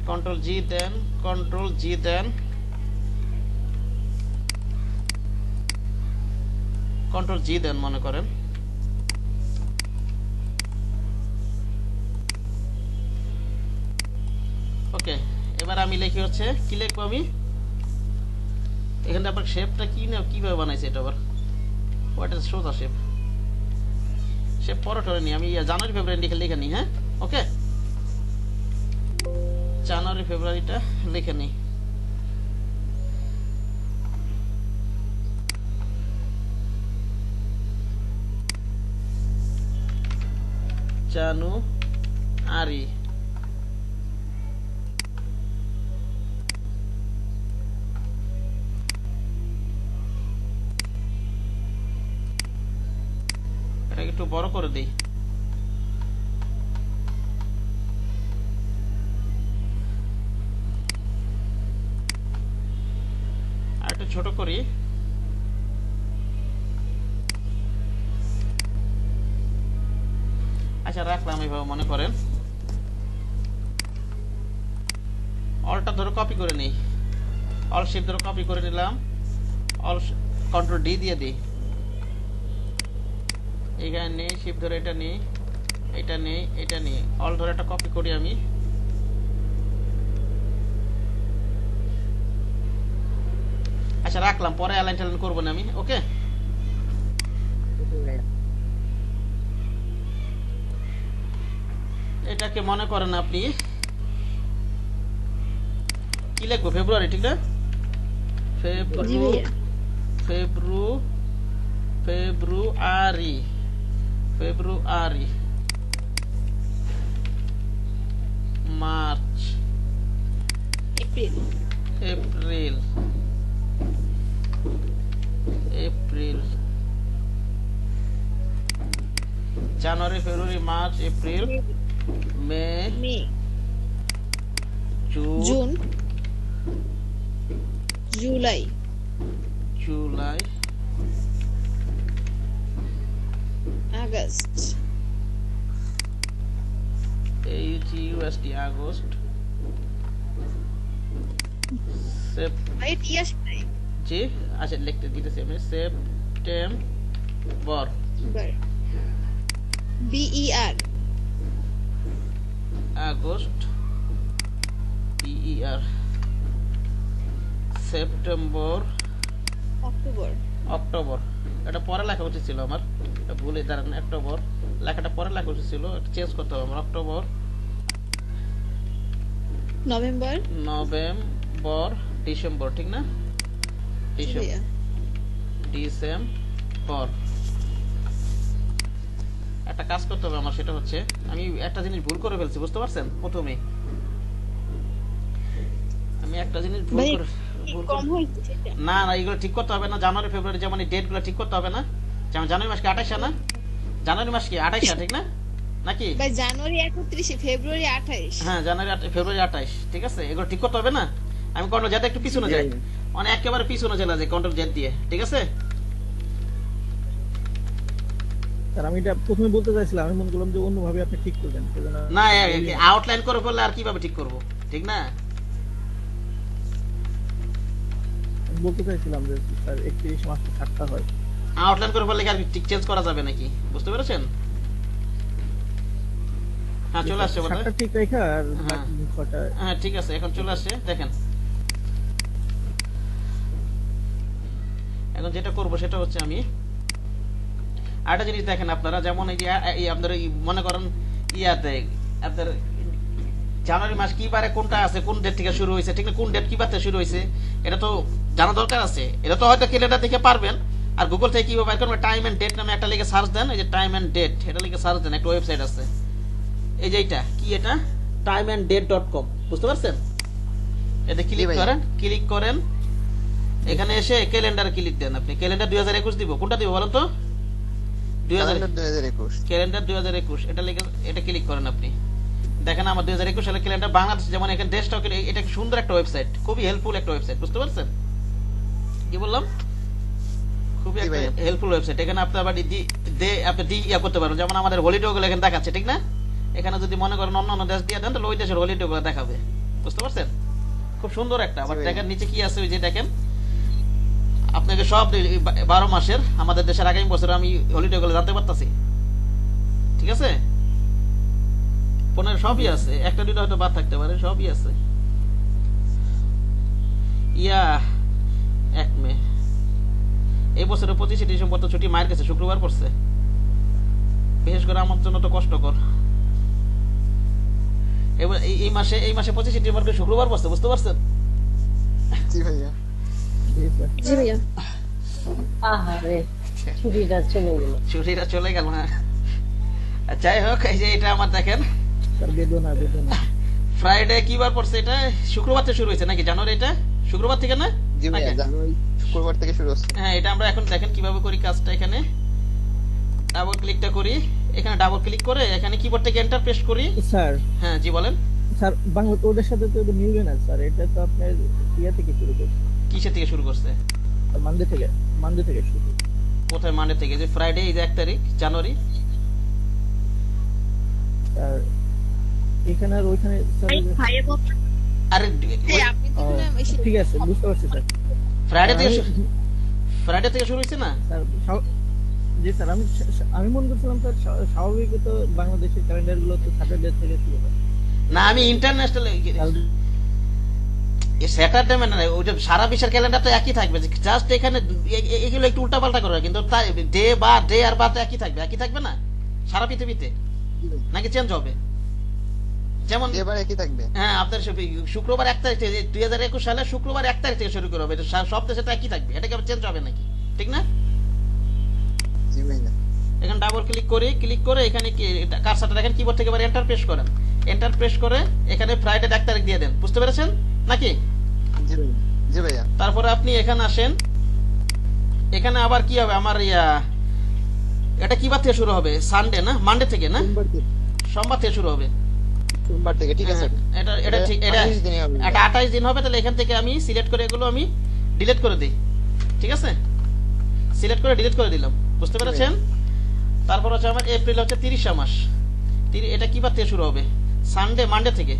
কন্ট্রোল জি দেন, কন্ট্রোল জি দেন, কন্ট্রোল জি দেন মনে করেন। ওকে এবার আমি লিখি হচ্ছে, কি লিখবো আমি? এখানে আবার শেপটা কি না কিভাবে বানাইছে এটা আবার হোয়াট ইজ সোজা শেপ শেপ পরে টরে নি আমি জানুয়ারি ফেব্রুয়ারি লিখে নি হ্যাঁ ওকে জানুয়ারি ফেব্রুয়ারিটা লিখে নি জানুয়ারি এটাকে একটু বড় করে দিই আর একটু ছোট করি আচ্ছা রাখলাম এইভাবে মনে করেন অলটা ধরে কপি করে নিই অল শিফট ধরে কপি করে নিলাম অল কন্ট্রোল ডি দিয়ে দিই এখানে নেই শিফট ধরে এটা নেই এটা নেই এটা নেই অল ধরে একটা কপি করি আমি আচ্ছা রাখলাম পরে অ্যালাইন ট্যালাইন করবো না আমি ওকে ওকে ভাইয়া এটাকে মনে করেন আপনি কি লিখবো ফেব্রুয়ারি ঠিক না জি ভাইয়া February February March April April April January February March April May May June June July July August AUGUST August ভাই টিয়াস নাই জি আচ্ছা লিখতে দিতেছি আমি September BER August PER September October October এটা পরে লেখা উচিত ছিল আমার এটা ভুলে দাঁড়ান অক্টোবর লেখাটা পরে লেখা উচিত ছিল এটা চেঞ্জ করতে হবে আমার অক্টোবর নভেম্বর নভেম্বর ডিসেম্বর ঠিক না ডিসেম্বর ডিসেম্বর একটা কাজ করতে হবে আমার সেটা হচ্ছে আমি একটা জিনিস ভুল করে ফেলছি বুঝতে পারছেন প্রথমে আমি একটা জিনিস ভুল ভাই, করে কম হয়েছে সেটা না না এগুলো ঠিক করতে হবে না জানুয়ারি ফেব্রুয়ারি যেমন এই ডেট গুলো ঠিক করতে হবে না যেমন জানুয়ারি মাস কি 28 না জানুয়ারি মাস কি 28 ঠিক না নাকি ভাই জানুয়ারি 31 ফেব্রুয়ারি 28 হ্যাঁ জানুয়ারি ফেব্রুয়ারি 28 ঠিক আছে এগুলো ঠিক করতে হবে না আমি কন্ট্রোল জেড একটু পিছনে যাই মানে একেবারে পিছনে চলে যাই কন্ট্রোল জেড দিয়ে ঠিক আছে স্যার আমি এটা প্রথমে বলতে চাইছিলাম আমি মনে করলাম যে অন্যভাবে আপনি ঠিক করবেন সেজন্য না আউটলাইন করে ফেললে আর কিভাবে ঠিক করব ঠিক না আমি বলতে চাইছিলাম যে স্যার 31 মাসে 7টা হয় আউটলাইন করে ফেললে কি আর ঠিক চেঞ্জ করা যাবে নাকি বুঝতে পেরেছেন হ্যাঁ চলে আসছে বোধহয় 7টা ঠিক রেখা আর হ্যাঁ। বাকি 6টা হ্যাঁ ঠিক আছে এখন চলে আসছে দেখেন এখন যেটা করব সেটা হচ্ছে আমি আরেকটা জিনিস দেখেন আপনারা যেমন এই যে এই আপনার এই মনে করেন ইয়াতে আপনার জানুয়ারি মাস কি বারে কোনটা আছে কোন ডেট থেকে শুরু হয়েছে ঠিক না কোন ডেট কি বার থেকে শুরু হয়েছে এটা তো জানা দরকার আছে এটা তো হয়তো ক্যালেন্ডার দেখে পারবেন আর গুগল থেকে কিভাবে বের করবেন টাইম এন্ড ডেট নামে একটা লিখে সার্চ দেন এই যে টাইম এন্ড ডেট এটা লিখে সার্চ দেন একটা ওয়েবসাইট আছে এই যে এটা কি এটা timeanddate.com বুঝতে পারছেন এতে জি ক্লিক ভাই। করেন এখানে এসে ক্যালেন্ডার ক্লিক দেন আপনি ক্যালেন্ডার 2021 দিব কোনটা দিব বলেন তো 2021 ক্যালেন্ডার 2021 এটা লিখে এটা ক্লিক করেন আপনি দেখেন আমার 2021 সালের ক্যালেন্ডার বাংলাদেশ যেমন এখানে দেশটাও এটা সুন্দর একটা ওয়েবসাইট খুবই হেল্পফুল একটা ওয়েবসাইট বুঝতে পারছেন কি বললাম খুবই জি একটা ভাইয়া। হেল্পফুল ওয়েবসাইট এখানে আপনি আবার আপনি ইয়া করতে পারেন যেমন আমাদের হলিডে গুলো এখানে দেখাচ্ছে ঠিক না এখানে যদি মনে করেন অন্য অন্য দেশ দিয়ে দেন তাহলে ওই দেশের হলিডে গুলো দেখাবে বুঝতে পারছেন খুব সুন্দর একটা আবার জি ভাইয়া। দেখেন নিচে কি আছে ওই যে দেখেন আপনাকে সব 12 মাসের আমাদের দেশের আগামী বছর আমি হলিডে গুলো জানতে পারতাছি ঠিক আছে 15 সবই আছে একটা দুটো হয়তো বাদ থাকতে পারে সবই আছে ইয়া 1 মে। এই বছরের 25 ডিসেম্বর তো ছুটি মায়ের কাছে শুক্রবার পড়ছে, বিশেষ করে আমার জন্য তো কষ্টকর। এবার এই মাসে 25 ডিসেম্বর শুক্রবার পড়ছে, বুঝতে পারছেন? জি ভাইয়া। জি স্যার। জি ভাইয়া। আহারে ছুটিটা চলে গেল। ছুটিটা চলে গেল। হ্যাঁ, যাই হোক, এই যে এটা আমার দেখেন স্যার বেদনা বেদনা। ফ্রাইডে কি বার পড়ছে? এটা শুক্রবার থেকে শুরু হয়েছে নাকি? জানুয়ারি এটা শুক্রবার থেকে না? জি ভাইয়া, নাকি? জানুয়ারি শুক্রবার থেকে শুরু হচ্ছে। হ্যাঁ, এটা আমরা এখন দেখেন কিভাবে করি কাজটা। এখানে ডাবল ক্লিকটা করি, এখানে ডাবল ক্লিক করে এখানে কিবোর্ড থেকে এন্টার প্রেস করি। স্যার হ্যাঁ জি বলেন। স্যার বাংলা ওদের সাথে তো এটা মিলবে না স্যার, এটা তো আপনার ইয়া থেকে শুরু করছে, কিসের থেকে শুরু করছে? মানডে থেকে শুরু করছে। কোথায় মানডে থেকে? যে ফ্রাইডে, এই যে 1 তারিখ জানুয়ারি। স্যার এখানে আর ওইখানে স্যার আরে আপনি তো ও, বললাম এই ঠিক আছে বুঝতে পারছি স্যার। ফ্রাইডে থেকে আমি- ফ্রাইডে থেকে শুরু হয়েছে না? স্যার জি স্যার, আমি মনে করছিলাম স্যার স্বাভাবিক তো বাংলাদেশের ক্যালেন্ডার গুলো তো স্যাটারডে থেকে শুরু হয়। না, আমি ইন্টারন্যাশনাল স্যাটারডে মানে না, ওইটা সারা বিশ্বের ক্যালেন্ডার তো একই থাকবে, জাস্ট এখানে এগুলো একটু উল্টাপাল্টা করে, কিন্তু ডে আর বার একই থাকবে না সারা পৃথিবীতে, জি ভাইয়া। নাকি চেঞ্জ হবে? যেমন এবার একই থাকবে। হ্যাঁ, আপনার শুক্রবার 1 তারিখ থেকে 2021 সালে শুক্রবার 1 তারিখ থেকে শুরু করে হবে, এটা সব দেশে তো একই থাকবে, এটা কি চেঞ্জ হবে নাকি? ঠিক না? জি ভাইয়া। এখানে ডাবল ক্লিক করে এখানে কার্সারটা দেখেন, কিবোর্ড থেকে এবার এন্টার প্রেস করেন, এন্টার প্রেস করে এখানে ফ্রাইডে 1 তারিখ দিয়ে দেন। বুঝতে পেরেছেন নাকি? জি ভাইয়া। জি ভাইয়া। তারপরে আপনি এখানে আসেন, এখানে আবার কি হবে আমার এটা কি বার থেকে শুরু হবে? সানডে না মানডে থেকে না সোমবার থেকে শুরু হবে। সোমবার থেকে, ঠিক আছে। হ্যাঁ, এটা ঠিক, এটা 28 দিনই হবে। এটা 28 দিন হবে। তাহলে এখান থেকে আমি সিলেক্ট করে এগুলো আমি ডিলিট করে দিই। ঠিক আছে, সিলেক্ট করে ডিলিট করে দিলাম। বুঝতে পেরেছেন? তারপর হচ্ছে আমার এপ্রিল হচ্ছে 30 মাস। এটা কি বার থেকে শুরু হবে? সানডে মানডে থেকে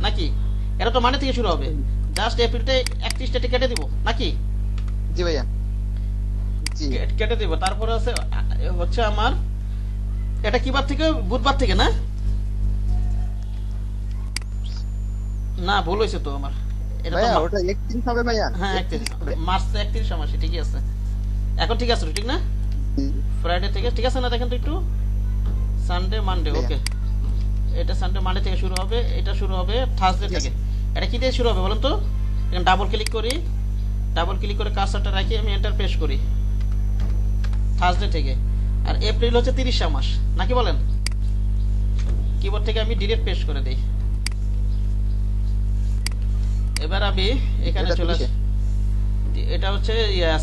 নাকি? এটা তো মানডে থেকে শুরু হবে। জাস্ট এপ্রিলটা 31 ডেটে কেটে দিব নাকি? জি ভাইয়া। জি কেটে দিব। তারপরে হচ্ছে আমার এটা কি বার থেকে? বুধবার থেকে না? না, ভুল হয়েছে তো আমার। এটা তো ভাইয়া, ওটা 31 হবে ভাইয়া। হ্যাঁ 31 হবে। মার্চ 31 মাসে, ঠিকই আছে। এখন ঠিক আছে তো, ঠিক না? ফ্রাইডে থেকে ঠিক আছে না? দেখেন তো একটু, সানডে মানডে, ভাইয়া। ওকে। এটা সানডে মানডে থেকে শুরু হবে, এটা শুরু হবে থার্সডে ঠিক থেকে। আছে। এটা কি দিয়ে শুরু হবে বলেন তো? এখানে ডাবল ক্লিক করি, ডাবল ক্লিক করে কার্সারটা রাখি, আমি এন্টার প্রেস করি, থার্সডে থেকে। আর এপ্রিল হচ্ছে 30 মাস নাকি বলেন? কিবোর্ড থেকে আমি ডিলিট প্রেস করে দিই। এবার আমি এখানে এটা চলে 30 আসি। এটা হচ্ছে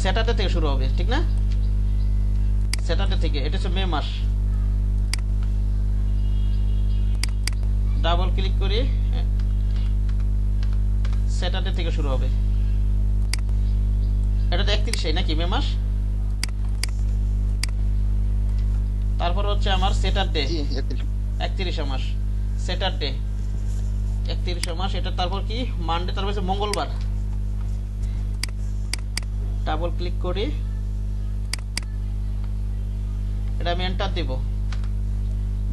স্যাটারডে থেকে শুরু হবে, ঠিক না? স্যাটারডে থেকে। এটা হচ্ছে মে মাস। ডাবল ক্লিক করি, স্যাটারডে থেকে শুরু হবে। এটা তো 31 নাকি মে মাস? তারপর হচ্ছে আমার স্যাটারডে জি 31। 31 মাস, স্যাটারডে 31 মাস। এটা তারপর কি মানডে, তারপর হচ্ছে মঙ্গলবার। ডাবল ক্লিক করি, এটা আমি এন্টার দিব।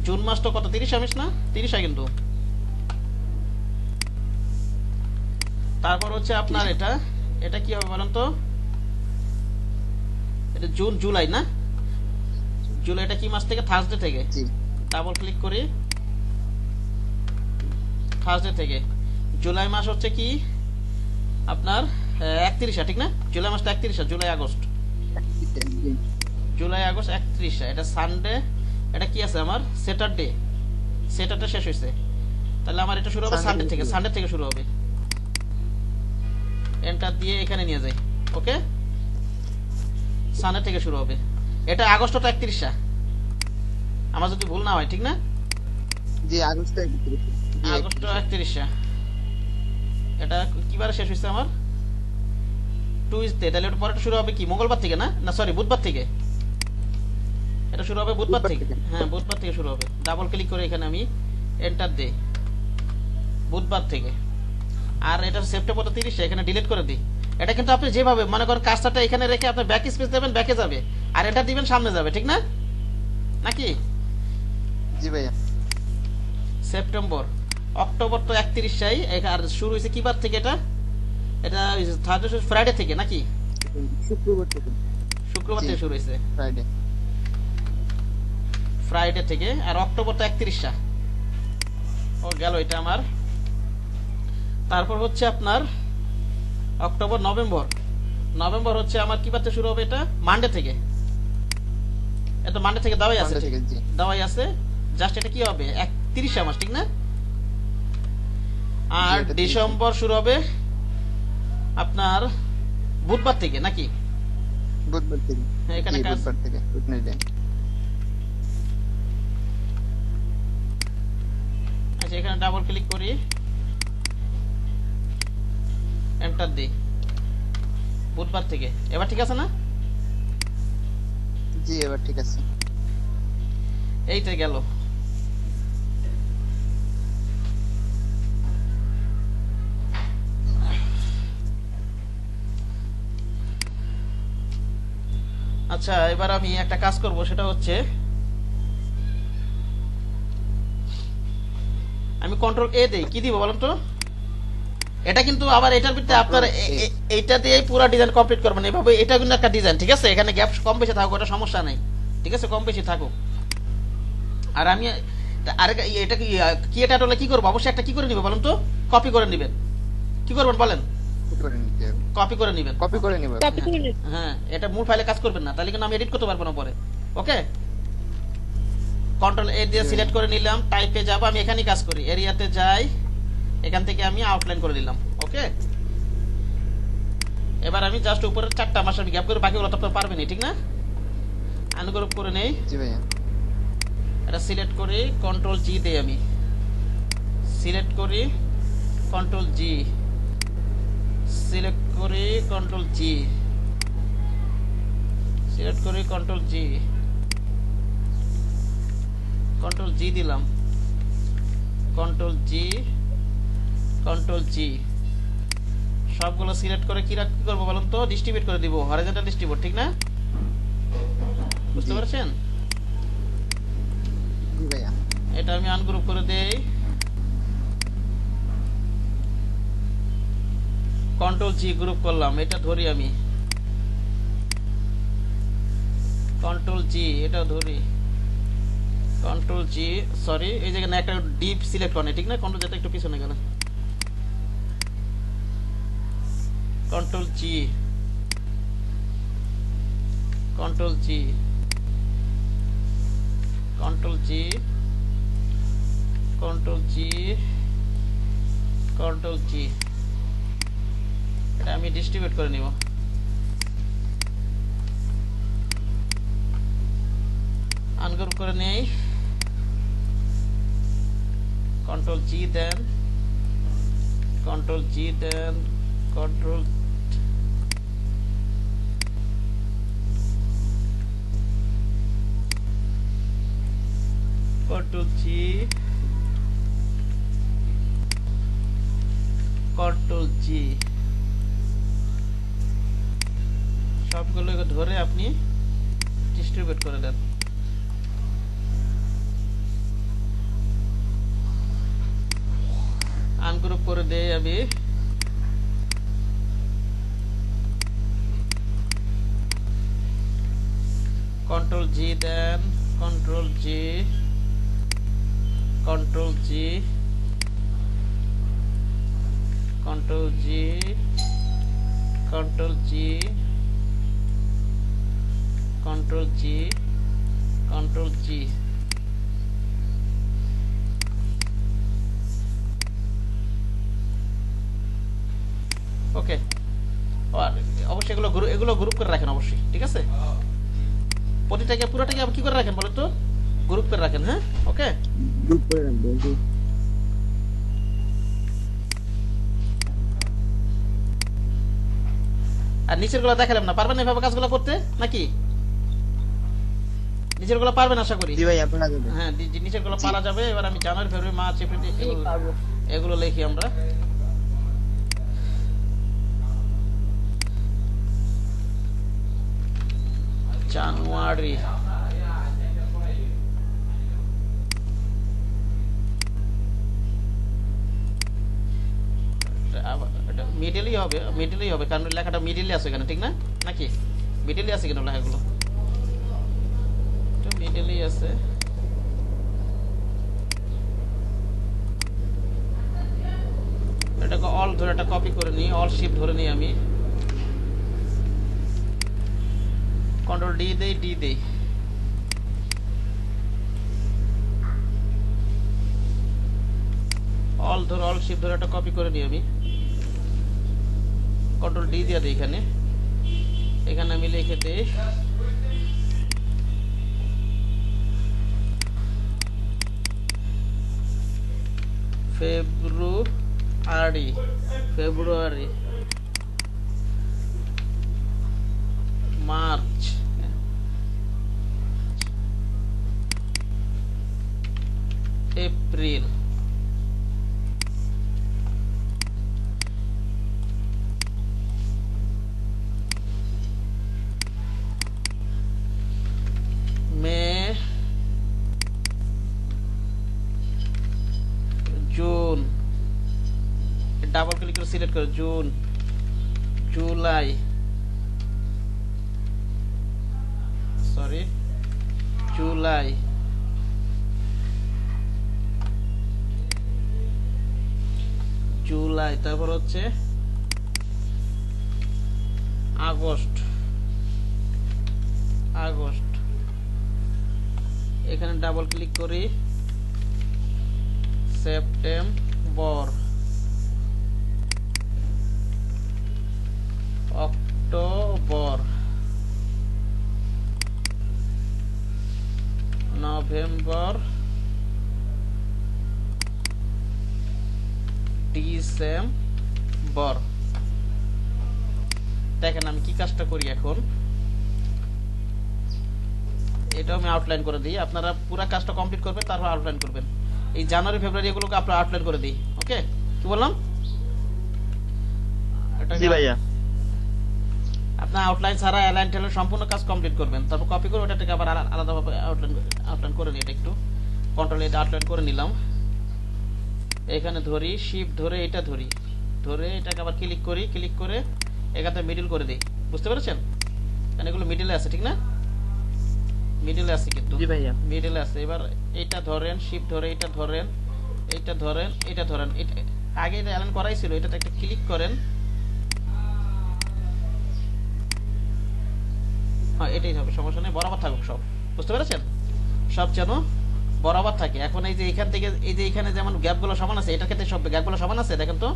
জুন মাস তো কত? 30 মাস না? 30 কিন্তু। তারপর হচ্ছে আপনার এটা কি হবে বলেন তো? এটা জুন জুলাই না? জুলাইটা কি মাস থেকে? থার্সডে থেকে। জি ডাবল ক্লিক করি, থার্সডে থেকে। জুলাই মাস হচ্ছে কি আপনার 31, ঠিক না? জুলাই মাসটা 31, জুলাই আগস্ট, জুলাই আগস্ট 31। এটা সানডে, এটা কি আছে আমার? স্যাটারডে শেষ হয়েছে। তাহলে আমার এটা শুরু হবে সানডে থেকে, সানডে থেকে শুরু হবে। এন্টার দিয়ে এখানে নিয়ে যাই, ওকে। সানডে থেকে শুরু হবে। এটা আগস্টটা 31, আমার যদি ভুল না হয়, ঠিক না? জি আগস্ট 31। জি, আগস্ট 31। এটা কিবারে শেষ হয়েছে আমার? টুইসডে। তাহলে এটা পরেটা শুরু হবে কি মঙ্গলবার থেকে না? না সরি, বুধবার থেকে। এটা শুরু হবে বুধবার বুধবার থেকে। থেকে। হ্যাঁ, বুধবার থেকে শুরু হবে। ডাবল ক্লিক করে এখানে আমি এন্টার দেই, বুধবার থেকে। আর এটা সেপ্টেম্বর 30, এখানে ডিলিট করে দিই। এটা কিন্তু আপনি যেভাবে মনে করেন কাজটা এখানে রেখে আপনি ব্যাক স্পেস দেবেন, ব্যাকে যাবে, আর এটা দিবেন সামনে যাবে, ঠিক না? নাকি? জি ভাইয়া। সেপ্টেম্বর, অক্টোবর তো 31, আর শুরু হয়েছে কি বার থেকে? এটা থার্সডে ফ্রাইডে থেকে নাকি? শুক্রবার থেকে, শুক্রবার জি। থেকে শুরু হয়েছে, ফ্রাইডে। ফ্রাইডে থেকে। আর অক্টোবর তো 31টা, ও গেল এটা আমার। তারপর হচ্ছে আপনার অক্টোবর, নভেম্বর। নভেম্বর হচ্ছে আমার কি বারতে শুরু হবে? এটা মানডে থেকে। এটা মানডে থেকে দেওয়াই আছে, মানডে থেকে, জি। দেওয়াই আছে। জাস্ট এটা কি হবে 31 মাস, ঠিক না? আর এটা 30 ডিসেম্বর শুরু হবে আপনার বুধবার থেকে নাকি? বুধবার থেকে, হ্যাঁ, এখানে জি, কাজ। বুধবার থেকে, উইডনেসডে। আচ্ছা, এখানে ডাবল ক্লিক করি, এন্টার দিই, বুধবার থেকে। এবার ঠিক আছে না? জি, এবার ঠিক আছে। এইটা গেল। আচ্ছা, এবার আমি একটা কাজ করব, সেটা হচ্ছে আমি কন্ট্রোল এ দেই। কি দিব বলেন তো? এটা কিন্তু আবার এটার ভিতরে আপনার Control A। এইটা দিয়েই পুরো ডিজাইন কমপ্লিট করবেন এভাবে। এটা কিন্তু একটা ডিজাইন, ঠিক আছে? এখানে গ্যাপ কম বেশি থাকুক, ওটা সমস্যা নাই, ঠিক আছে? কম বেশি থাকুক। আর আমি আরেক এটা কি এটা হলে কি করবো? অবশ্যই একটা কি করে নিবে বলেন তো? কপি করে নিবেন। কি করবেন বলেন? কপি করে নিতে হবে। কপি করে নিবেন। কপি করে নিব। কপি করে নিন। হ্যাঁ, এটা মূল ফাইলে কাজ করবেন না, তাহলে কিন্তু আমি এডিট করতে পারবো না পরে। ওকে, কন্ট্রোল এ দিয়ে সিলেক্ট করে নিলাম, টাইপে যাব, আমি এখানেই কাজ করি, এরিয়াতে যাই, এখান থেকে আমি আউটলাইন করে নিলাম। ওকে, এবার আমি জাস্ট উপরের 4টা মাস আমি গ্যাপ করে, বাকিগুলো তো আপনারা পারবেনই, ঠিক না? আনগ্রুপ করে নেই, জি ভাইয়া। এটা সিলেক্ট করি, কন্ট্রোল জি দেই, আমি সিলেক্ট করি, কন্ট্রোল জি, সিলেক্ট করি, কন্ট্রোল জি, সিলেক্ট করি, কন্ট্রোল জি, কন্ট্রোল জি দিলাম, কন্ট্রোল জি, কন্ট্রোল জি, সবগুলো সিলেক্ট করে কি করবো বলুন তো? ডিস্ট্রিবিউট করে দিব, হরিজন্টাল ডিস্ট্রিবিউট, ঠিক না? বুঝতে জি। পারছেন? জি ভাইয়া। এটা আমি আনগ্রুপ করে দেই, কন্ট্রোল জি গ্রুপ করলাম, এটা ধরি আমি, কন্ট্রোল জি, এটা ধরি, কন্ট্রোল জি, সরি এই জায়গায় না, একটা ডিপ সিলেক্ট করে, ঠিক না? কন্ট্রোল যেটা একটু পিছনে গেল, control G, control G, control G, control G, control G, এটা আমি ডিস্ট্রিবিউট করে নিব। আনগ্রুপ করে নেই, কন্ট্রোল জি দেন, কন্ট্রোল জি দেন, control control G, control G, সবগুলো ধরে আপনি ডিস্ট্রিবিউট করে দেন। আনগ্রুপ করে দেই আমি, কন্ট্রোল জি দেন, control G, control G, control G, control G, control G, control G, okay. অবশ্যই এগুলো গ্রুপ করে রাখেন অবশ্যই, ঠিক আছে? প্রতিটাকে পুরোটাকে আপনি কি করে রাখেন বলেন তো? গ্রুপ করে রাখেন, হ্যাঁ? ওকে, গ্রুপ করে রাখবো, জি। আর নিচের গুলো দেখালাম না, পারবেন এভাবে কাজগুলো করতে নাকি? নিচের গুলো পারবেন আশা করি। জি ভাইয়া, পারা যাবে। হ্যাঁ, নিচের গুলো পারা যাবে। এবার আমি জানুয়ারি, ফেব্রুয়ারি, মার্চ, এপ্রিল জি, পারবো। এগুলো লিখি আমরা। জানুয়ারি, মিড মিডলই হবে কারণ লেখাটা মিডলে আছে এখানে, ঠিক না? নাকি মিডলে আছে কেন লেখাগুলো? এটা মিডলেই আছে। এটাকে অল ধরে একটা কপি করে নিই, অল শিফট ধরে নিই আমি, কন্ট্রোল ডি দেই, অল শিফট ধরে একটা কপি করে নিই আমি, কন্ট্রোল ডি দিয়ে দিই এখানে আমি লিখে দিই ফেব্রুয়ারি, মার্চ, এপ্রিল, মে, জুন, ডাবল ক্লিক করে সিলেক্ট করো, জুন, জুলাই, তারপর হচ্ছে আগস্ট, এখানে ডাবল ক্লিক করি, সেপ্টেম্বর, অক্টোবর, নভেম্বর, ডিসেম্বর। দেখেন আমি কি কাজটা করি এখন, এটা আমি আউটলাইন করে দিই, আপনারা পুরো কাজটা কমপ্লিট করবেন তারপর আউটলাইন করবেন। এই জানুয়ারি ফেব্রুয়ারি এগুলোকে আপনারা আউটলাইন করে দিই। ওকে, কি বললাম? জি ভাইয়া। আপনার আউটলাইন ছাড়া অ্যালাইন টেলার সম্পূর্ণ কাজ কমপ্লিট করবেন, তারপর কপি করে ওটাকে আবার আলাদাভাবে আউটলাইন করে নিই। এটা একটু কন্ট্রোল এটা আউটলাইন করে নিলাম, এখানে ধরি, শিফট ধরে এটা ধরি, এটাকে আবার ক্লিক করে এখানে মিডল করে দিই। বুঝতে পেরেছেন? কারণ এগুলো মিডলে আছে, ঠিক না? মিডলে আছে কিন্তু, জি ভাইয়া। মিডলে আছে। এবার এটা ধরেন, শিফট ধরে এটা ধরেন, আগে অ্যালাইন করাই ছিল, এটাতে একটা ক্লিক করেন, হ্যাঁ এটাই হবে, সমস্যা নেই, বরাবর থাকুক সব। বুঝতে পেরেছেন? সব যেন বরাবর থাকে। এখন এই যে এখান থেকে এই যে এখানে যেমন গ্যাপগুলো সমান আছে, এটার ক্ষেত্রে সব গ্যাপগুলো সমান আছে, দেখেন তো,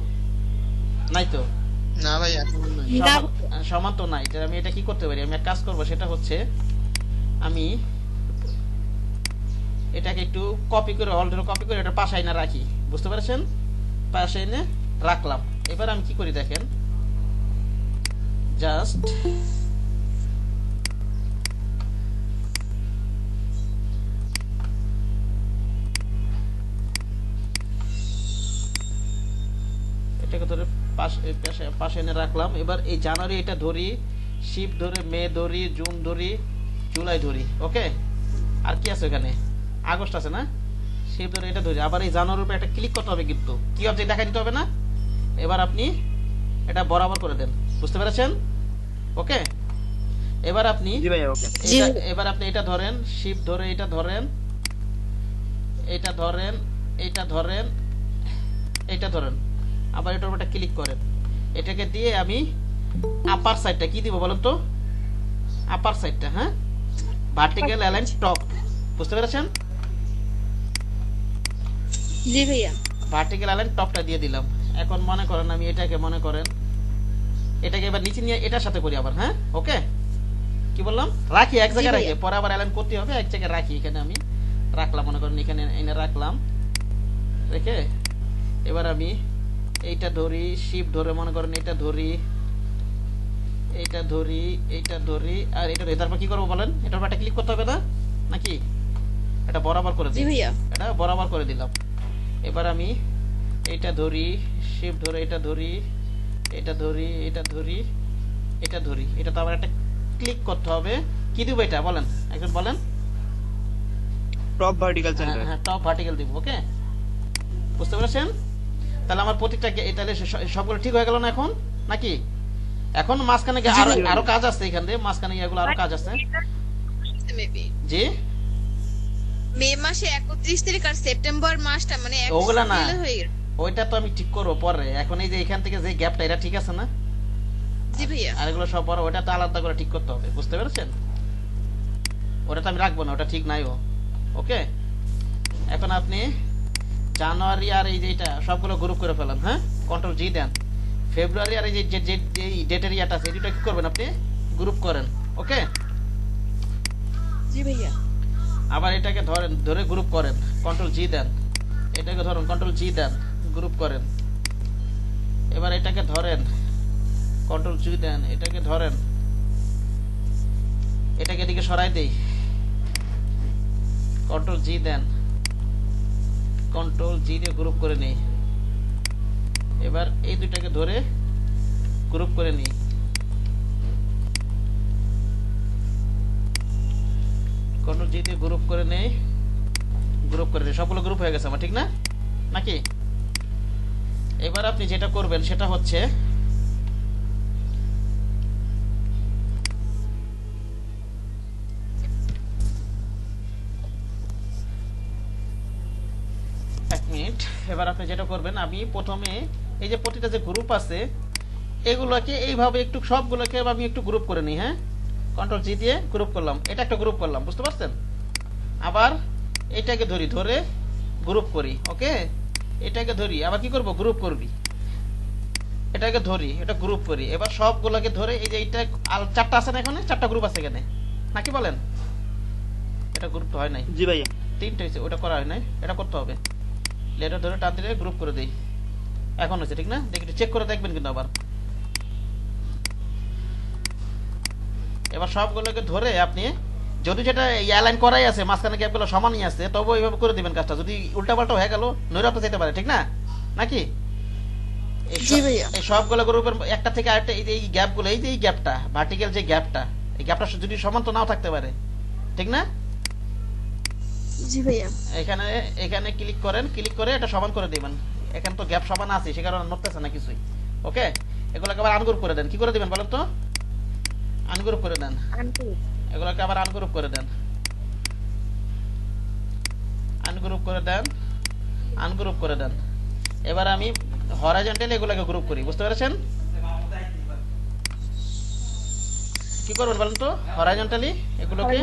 নাই তো? না ভাই এখন নাই। সমান তো নাই। আমি এটা কি করতে পারি, আমি এক কাজ করবো, সেটা হচ্ছে আমি এটাকে একটু কপি করে, অলরেডি কপি করে এটা পাশে এনে রাখি। বুঝতে পেরেছেন? পাশে এনে রাখলাম। এবার আমি কি করি দেখেন, জাস্ট এটাকে ধরে পাশে এনে রাখলাম। এবার এই জানুয়ারি এটা ধরি, শিফট ধরে মে ধরি, জুন ধরি, জুলাই ধরি। ওকে, আর কি আছে এখানে? আগস্ট আছে না? শিফট ধরে এটা ধরি। আবার এই জানুয়ারির উপরে একটা ক্লিক করতে হবে, কিন্তু কি অবজেক্ট দেখা দিতে হবে না? এবার আপনি এটা বরাবর করে দেন। বুঝতে পেরেছেন? ওকে, এবার আপনি এবার আপনি এটা ধরেন, শিফট ধরে এটা ধরেন, আবার এটার উপর একটা ক্লিক করেন। এটাকে দিয়ে আমি আপার সাইডটা কি দিব বলেন তো? আপার সাইডটা, হ্যাঁ, ভার্টিক্যাল অ্যালাইন টপ। বুঝতে পেরেছেন? জি ভাইয়া। ভার্টিক্যাল অ্যালাইন টপটা দিয়ে দিলাম। এখন মনে করেন আমি এটাকে এবার নিচে নিয়ে এটার সাথে করি আবার, হ্যাঁ? ওকে, কি বললাম? রাখি এক জায়গায়, রাখি, পরে আবার অ্যালাইন করতে হবে, এক জায়গায় রাখি। এখানে আমি রাখলাম, মনে করেন এখানে এনে রাখলাম, রেখে এবার আমি এইটা ধরি, শিফট ধরে মনে করেন এটা ধরি, আর এটা তারপর কি করবো বলেন? এটার উপর একটা ক্লিক করতে হবে না নাকি? এটা বরাবর করে দিই, এটা বরাবর করে দিলাম। এবার আমি এইটা ধরি, শিফট ধরে এটা ধরি, এটা তো আবার একটা ক্লিক করতে হবে। কি দিব এটা বলেন, একজন বলেন? Top vertical centre. হ্যাঁ, টপ ভার্টিক্যাল দিব। ওকে, বুঝতে পেরেছেন? তাহলে আমার প্রত্যেকটা তাহলে সবগুলো ঠিক হয়ে গেল না এখন? নাকি? এখন মাঝখানে আরো কাজ আছে, এখান দিয়ে মাঝখানে এগুলো আরো কাজ আছে। মেবি জি মে মাসে 31 তারিখ আর সেপ্টেম্বর মাসটা মানে ওগুলা না, একসাথে হয়ে গেল। ওইটা তো আমি ঠিক করবো পরে। এখন এই যে এখান থেকে যে গ্যাপটা, এটা ঠিক আছে না? জি ভাইয়া। আর এগুলো সব পরে, ওটা তো আলাদা করে ঠিক করতে হবে, বুঝতে পেরেছেন? ওটা তো আমি রাখবো না, ওটা ঠিক নাই। ওকে, এখন আপনি জানুয়ারি আর এই যে এটা সবগুলো গ্রুপ করে ফেলান। হ্যাঁ, কন্ট্রোল জি দেন। ফেব্রুয়ারি আর এই যে ডেটের ইয়াটা আছে, এটা কি করবেন আপনি? গ্রুপ করেন। ওকে, জি ভাইয়া। আবার এটাকে ধরে গ্রুপ করেন, কন্ট্রোল জি দেন। এটাকে ধরুন, কন্ট্রোল জি দেন, গ্রুপ করেন। এবার এটাকে ধরেন, কন্ট্রোল জি দেন, এটাকে ধরেন, এটাকে এদিকে সরাই দেই, কন্ট্রোল জি দেন, কন্ট্রোল জি দিয়ে গ্রুপ করে নেই। এবার এই দুইটাকে ধরে গ্রুপ করে নিই, কন্ট্রোল জি দিয়ে গ্রুপ করে নেই, গ্রুপ করে নেই। সবগুলো গ্রুপ হয়ে গেছে আমার, ঠিক না? নাকি? এবার আপনি যেটা করবেন সেটা হচ্ছে এক মিনিট। এবার আপনি যেটা করবেন, আমি প্রথমে এই যে প্রতিটা যে গ্রুপ আছে এগুলোকে এইভাবে একটু সবগুলোকে আমি একটু গ্রুপ করে নিই। হ্যাঁ, কন্ট্রোল জি দিয়ে গ্রুপ করলাম, এটা একটা গ্রুপ করলাম, বুঝতে পারছেন? আবার এটাকে ধরে গ্রুপ করি। ওকে, এটাকে ধরি, আবার কি করব? গ্রুপ করবি। এটাকে ধরি, এটা গ্রুপ করি। এবার সবগুলোকে ধরে এই যে এইটা চারটা আছে না, এখানে চারটা গ্রুপ আছে এখানে, নাকি বলেন? এটা গ্রুপ তো হয় নাই, জি ভাইয়া। তিনটা হয়েছে, ওটা করা হয় নাই, এটা করতে হবে। লেটার ধরে টান দিলে গ্রুপ করে দেই, এখন হয়েছে, ঠিক না? দেখি চেক করে দেখবেন কিন্তু আবার। এবার সবগুলোকে ধরে আপনি যদি যেটা অ্যালাইন করাই আছে, মাঝখানে গ্যাপগুলো সমানই আছে, তবে ওইভাবে করে দিবেন কাজটা। যদি উল্টাপাল্টা হয়ে গেল, নৈরাত যেতে পারে, ঠিক না? নাকি? এই সবগুলো গ্রুপের একটা থেকে আরেকটা এই গ্যাপগুলো, এই যে এই গ্যাপটা, ভার্টিক্যাল যে গ্যাপটা, এই গ্যাপটা যদি সমান তো নাও থাকতে পারে, ঠিক না? জি ভাইয়া। এখানে এখানে ক্লিক করেন, ক্লিক করে এটা সমান করে দিবেন। এখানে তো গ্যাপ সমান আছে, সে কারণে নড়তেছে না কিছুই। ওকে, এগুলোকে আবার আনগ্রুপ করে দেন। কি করে দিবেন বলেন তো? আনগ্রুপ করে দেন, এগুলোকে আবার আনগ্রুপ করে দেন, আনগ্রুপ করে দেন, আনগ্রুপ করে দেন। এবার আমি হরাইজন্টালি এগুলোকে গ্রুপ করি, বুঝতে পেরেছেন? কি করবেন বলেন তো? হরাইজন্টালি এগুলোকে,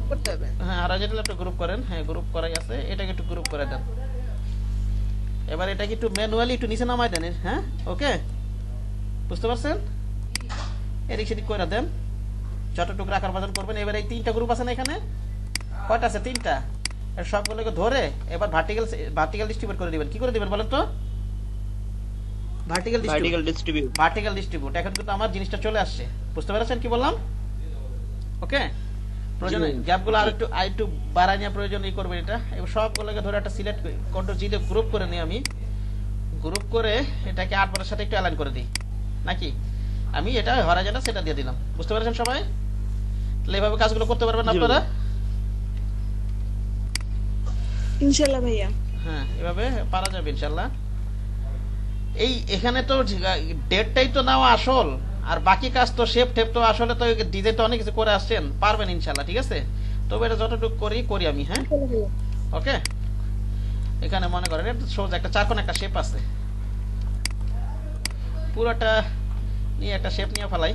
করতে হবে। হ্যাঁ হরাইজন্টালি একটা গ্রুপ করেন। হ্যাঁ, গ্রুপ করাই আছে, এটাকে একটু গ্রুপ করে দেন। এবার এটাকে একটু ম্যানুয়ালি একটু নিচে নামাই দেন। হ্যাঁ, ওকে, বুঝতে পারছেন? এদিক সেদিক করে দেন, যতটুকু রাখার বাজন করবেন। এবার এই তিনটা গ্রুপ আছে না এখানে, কয়টা আছে? তিনটা। এর সবগুলোকে ধরে এবার ভার্টিক্যাল ডিস্ট্রিবিউট করে দিবেন। কি করে দিবেন বলেন তো? Vertical distribute. Vertical distribute. এখন কিন্তু আমার জিনিসটা চলে আসছে, বুঝতে পেরেছেন কি বললাম? ওকে, প্রয়োজনে গ্যাপগুলো আরেকটু বাড়াই নিয়ে প্রয়োজন ই করবেন এটা। এবার সবগুলোকে ধরে একটা সিলেক্ট কন্ট্রোল জি দিয়ে গ্রুপ করে নিই। আমি গ্রুপ করে এটাকে 8 বারের সাথে একটু অ্যালাইন করে দিই, নাকি? আমি এটা হরাইজন্টাল সেটা দিয়ে দিলাম, বুঝতে পেরেছেন সবাই? তাহলে এভাবে কাজগুলো করতে পারবেন আপনারা, ইনশাআল্লাহ ভাইয়া। হ্যাঁ এভাবে পারা যাবে ইনশাআল্লাহ। এই এখানে তো ডেটটাই তো নেওয়া আসল, আর বাকি কাজ তো শেপ টেপ তো আসলে তো ডিজাইন তো অনেক কিছু করে আসছেন, পারবেন ইনশাআল্লাহ, ঠিক আছে? তবে এটা যতটুকু করি আমি। হ্যাঁ, ওকে, এখানে মনে করেন এটা সোজা একটা চারকোণ একটা শেপ আছে, পুরোটা নিয়ে একটা শেপ নিয়ে ফেলাই।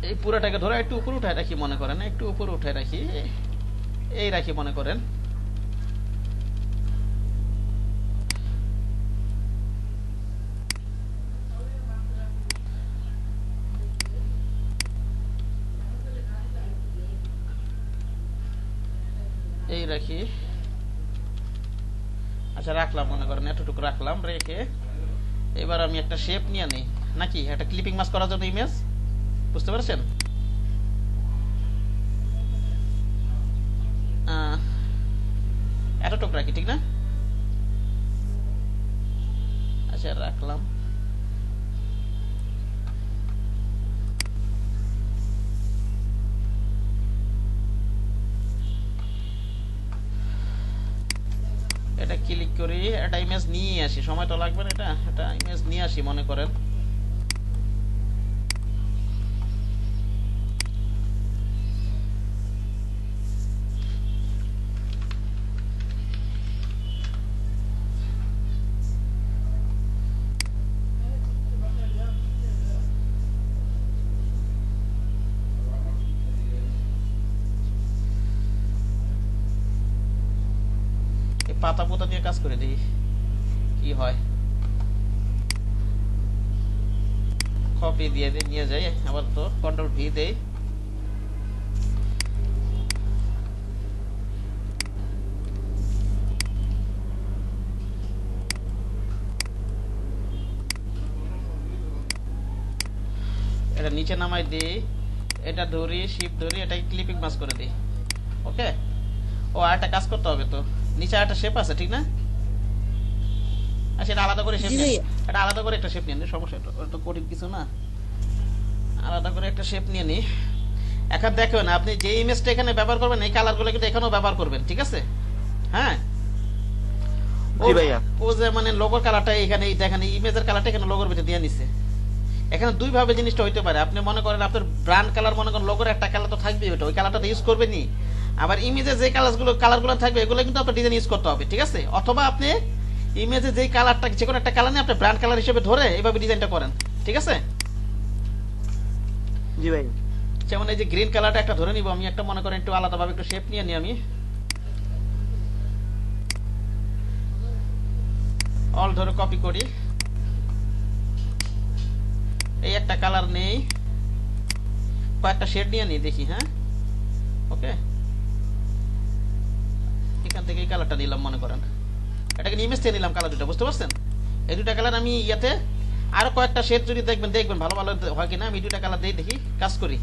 এই পুরোটাকে ধরে একটু উপরে উঠায় রাখি, মনে করেন একটু উপরে উঠায় রাখি, এই রাখি মনে করেন। এই রাখি, আচ্ছা রাখলাম, মনে করেন এতটুকু রাখলাম। রেখে এবার আমি একটা শেপ নিয়ে নিই, নাকি একটা ক্লিপিং মাস্ক করার জন্য ইমেজ, বুঝতে পারছেন? এতটুকু রাখি, ঠিক না? আচ্ছা রাখলাম। ক্লিক করি, একটা ইমেজ নিয়ে আসি, সময় তো লাগবে না, এটা ইমেজ নিয়ে আসি মনে করেন। এই পাতা পোতা দিয়ে কাজ করে দিই কি হয়। কপি দিয়ে নিয়ে যাই, আবার তো কন্ট্রোল ভি দেই। এটা নিচে নামাই দিই, এটা ধরি, শিফট ধরি, এটাকে ক্লিপিং মাস করে দিই। ওকে, ও আরেকটা কাজ করতে হবে তো, নিচে একটা শেপ আছে ঠিক না? আচ্ছা, এটা আলাদা করে শেপ নিন, এটা আলাদা করে একটা শেপ নিন, সমস্যা তো কঠিন কিছু না, আলাদা করে একটা শেপ নিয়ে নি। এখন দেখুন আপনি যে ইমেজটা এখানে ব্যবহার করবেন এই কালারগুলো কিন্তু এখানেও ব্যবহার করবেন, ঠিক আছে? হ্যাঁ, জি ভাইয়া। ও যে মানে লোগোর কালারটা এখানে দেখেন, ইমেজের কালারটা এখানে লোগোর ভিতরে দিয়ে নিছে। এখানে দুই ভাবে জিনিসটা হইতে পারে, আপনি মনে করেন আপনার ব্র্যান্ড কালার, মনে করেন লোগোর একটা কালার তো থাকবেই, ওটা ওই কালারটা ইউজ করবেনই। আবার ইমেজে যে কালারগুলো থাকবে এগুলো কিন্তু আপনার ডিজাইন ইউজ করতে হবে, ঠিক আছে? অথবা আপনি ইমেজে যেই কালারটা, যে কোনো একটা কালার নিয়ে আপনি ব্র্যান্ড কালার হিসেবে ধরে এইভাবে ডিজাইনটা করেন, ঠিক আছে? জি ভাই। যেমন এই যে গ্রিন কালারটা একটা ধরে নিব আমি, একটা মনে করেন একটু আলাদাভাবে একটু শেপ নিয়ে নিই আমি, অল ধরে কপি করি, এই একটা কালার নেই, কয়েকটা শেড নিয়ে নিই দেখি। হ্যাঁ, ওকে, এখান থেকে এই কালারটা নিলাম মনে করেন, এটাকে ইমেজ থেকে নিলাম কালার দুটো, বুঝতে পারছেন? এই দুটা কালার আমি ইয়াতে আরো কয়েকটা শেড যদি দেখবেন ভালো ভালো হয় কিনা, আমি দুটা কালার দিয়ে দেখি, কাজ করি।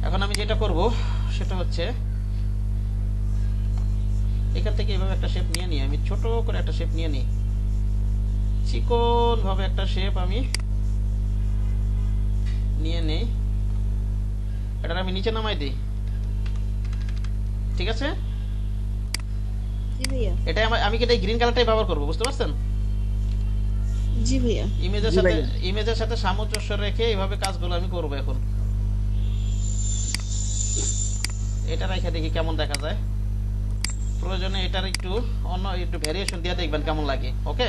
এখন আমি যেটা করব সেটা হচ্ছে এখান থেকে এইভাবে একটা শেপ নিয়ে নিই, আমি ছোট করে একটা শেপ নিয়ে নিই, চিকন ভাবে একটা শেপ আমি নিয়ে নেই, এটা আমি নিচে নামাই দিই, ঠিক আছে? জি ভাইয়া। এটা আমি কিন্তু এই গ্রিন কালারটাই ব্যবহার করব, বুঝতে পারছেন? জি ভাইয়া। ইমেজের সাথে সামঞ্জস্য রেখে এইভাবে কাজগুলো আমি করব। এখন এটা রেখে দেখি কেমন দেখা যায়, প্রয়োজনে এটার একটু অন্য একটু ভ্যারিয়েশন দিয়ে দেখবেন কেমন লাগে। ওকে,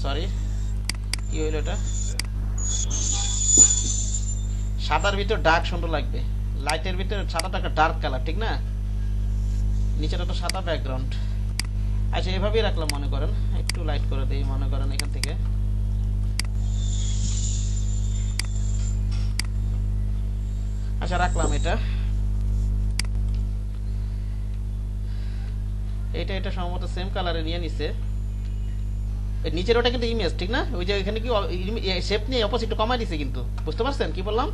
সরি কি হইল, এটা সাদার ভিতর ডার্ক সুন্দর লাগবে, লাইটের ভিতর সাদাটা একটা ডার্ক কালার, ঠিক না? নিচেটা তো সাদা ব্যাকগ্রাউন্ড। আচ্ছা, এভাবেই রাখলাম মনে করেন, একটু লাইট করে দিই মনে করেন এখান থেকে। আচ্ছা, রাখলাম এটা, এটা সম্ভবত সেম কালারে নিয়ে নিছে। নিচের ওটা কিন্তু ইমেজ, ঠিক না? ওই যে এখানে কি শেপ নিয়ে অপোজিট কমাই দিছে, কিন্তু বুঝতে পারছেন কি বললাম?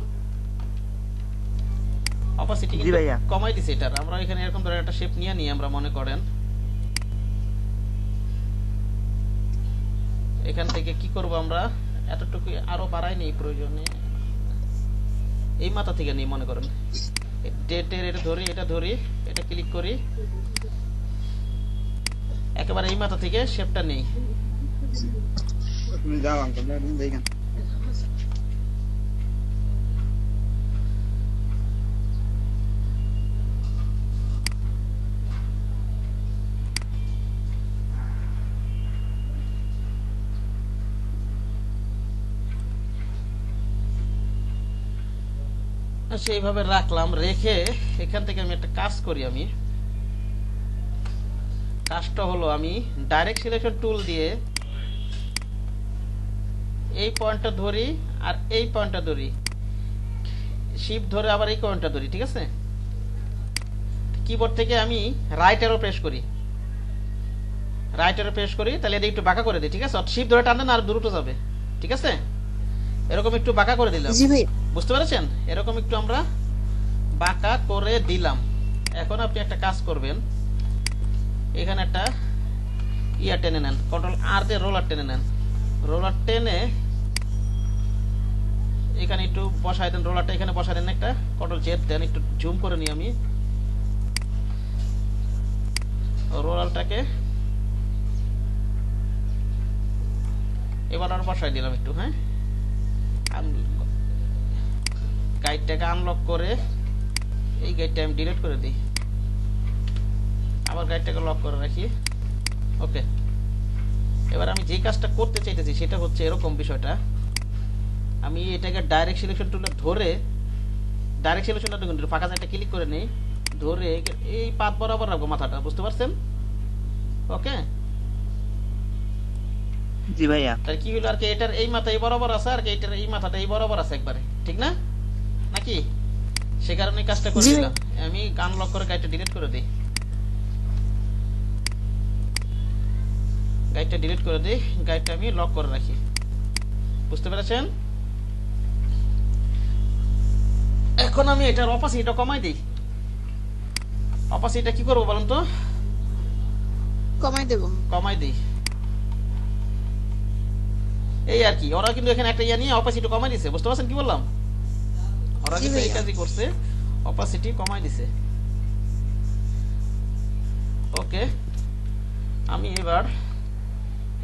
অপোজিট জি ভাইয়া। কমাই দিছে এটার। আমরা এখানে এরকম ধরে একটা শেপ নিয়ে নিই, আমরা মনে করেন এখান থেকে কি করব, আমরা এতটুকু আরো বাড়াই নেই প্রয়োজনে, এই মাথা থেকে নিই মনে করেন, ডেটের এটা ধরি, এটা ক্লিক করি, একেবারে এই মাথা থেকে শেপটা নেই। তুমি যাও আঙ্কেল, দেখেন সেইভাবে রাখলাম, রেখে এখান থেকে আমি একটা কাজ করি। আমি কাজটা হলো আমি ডাইরেক্ট সিলেকশন টুল দিয়ে এই পয়েন্টটা ধরি আর এই পয়েন্টটা ধরি, শিফট ধরে আবার এই পয়েন্টটা ধরি, ঠিক আছে? কিবোর্ড থেকে আমি রাইট অ্যারো প্রেস করি, তাহলে এটা একটু বাঁকা করে দিই, ঠিক আছে? শিফট ধরে টানলেন আর দ্রুত যাবে, ঠিক আছে? এরকম একটু বাঁকা করে দিলাম, জি ভাই। বুঝতে পেরেছেন? এরকম একটু আমরা বাঁকা করে দিলাম। এখন আপনি একটা কাজ করবেন, এখানে একটা ইয়া টেনে নেন, কন্ট্রোল আর দিয়ে রোলার টেনে নেন, রোলার টেনে এখানে একটু বসায় দেন, রোলারটা এখানে বসায় দেন, একটা কন্ট্রোল জেড দেন, একটু জুম করে নিই আমি, রোলারটাকে এবার আর বসাই দিলাম একটু। হ্যাঁ, গাইডটাকে আনলক করে এই গাইডটা আমি ডিলিট করে দিই, আবার গাইডটাকে লক করে রাখি। ওকে, এবার আমি যে কাজটা করতে চাইতেছি সেটা হচ্ছে এরকম বিষয়টা, আমি এটাকে ডাইরেক্ট সিলেকশন টুলে ধরে, ডাইরেক্ট সিলেকশনটা ফাঁকা জায়গাটা ক্লিক করে নেই, ধরে এই পাত বরাবর রাখবো মাথাটা, বুঝতে পারছেন? ওকে, জি ভাইয়া। তার কি হলো আর কি, এটার এই মাথা এই বরাবর আছে আর কি এটার এই মাথাটা এই বরাবর আছে একবারে, ঠিক না নাকি? সে কারণে কাজটা করে জি। দিলাম। আমি আনলক করে গাইডটা ডিলিট করে দিই, গাইডটা ডিলিট করে দিই, গাইডটা আমি লক করে রাখি, বুঝতে পেরেছেন? এখন আমি এটার অপাসিটিটা কমাই দিই। অপাসিটিটা কি করবো বলুন তো? কমাই দেব। কমাই দিই, এই আর কি। ওরা কিন্তু এখানে একটা ইয়া নিয়ে অপাসিটি কমাই দিছে, বুঝতে পারছেন কি বললাম? ওরা জি কিন্তু এই ভাইয়া। কাজই করছে, অপাসিটি কমাই দিছে। ওকে, আমি এবার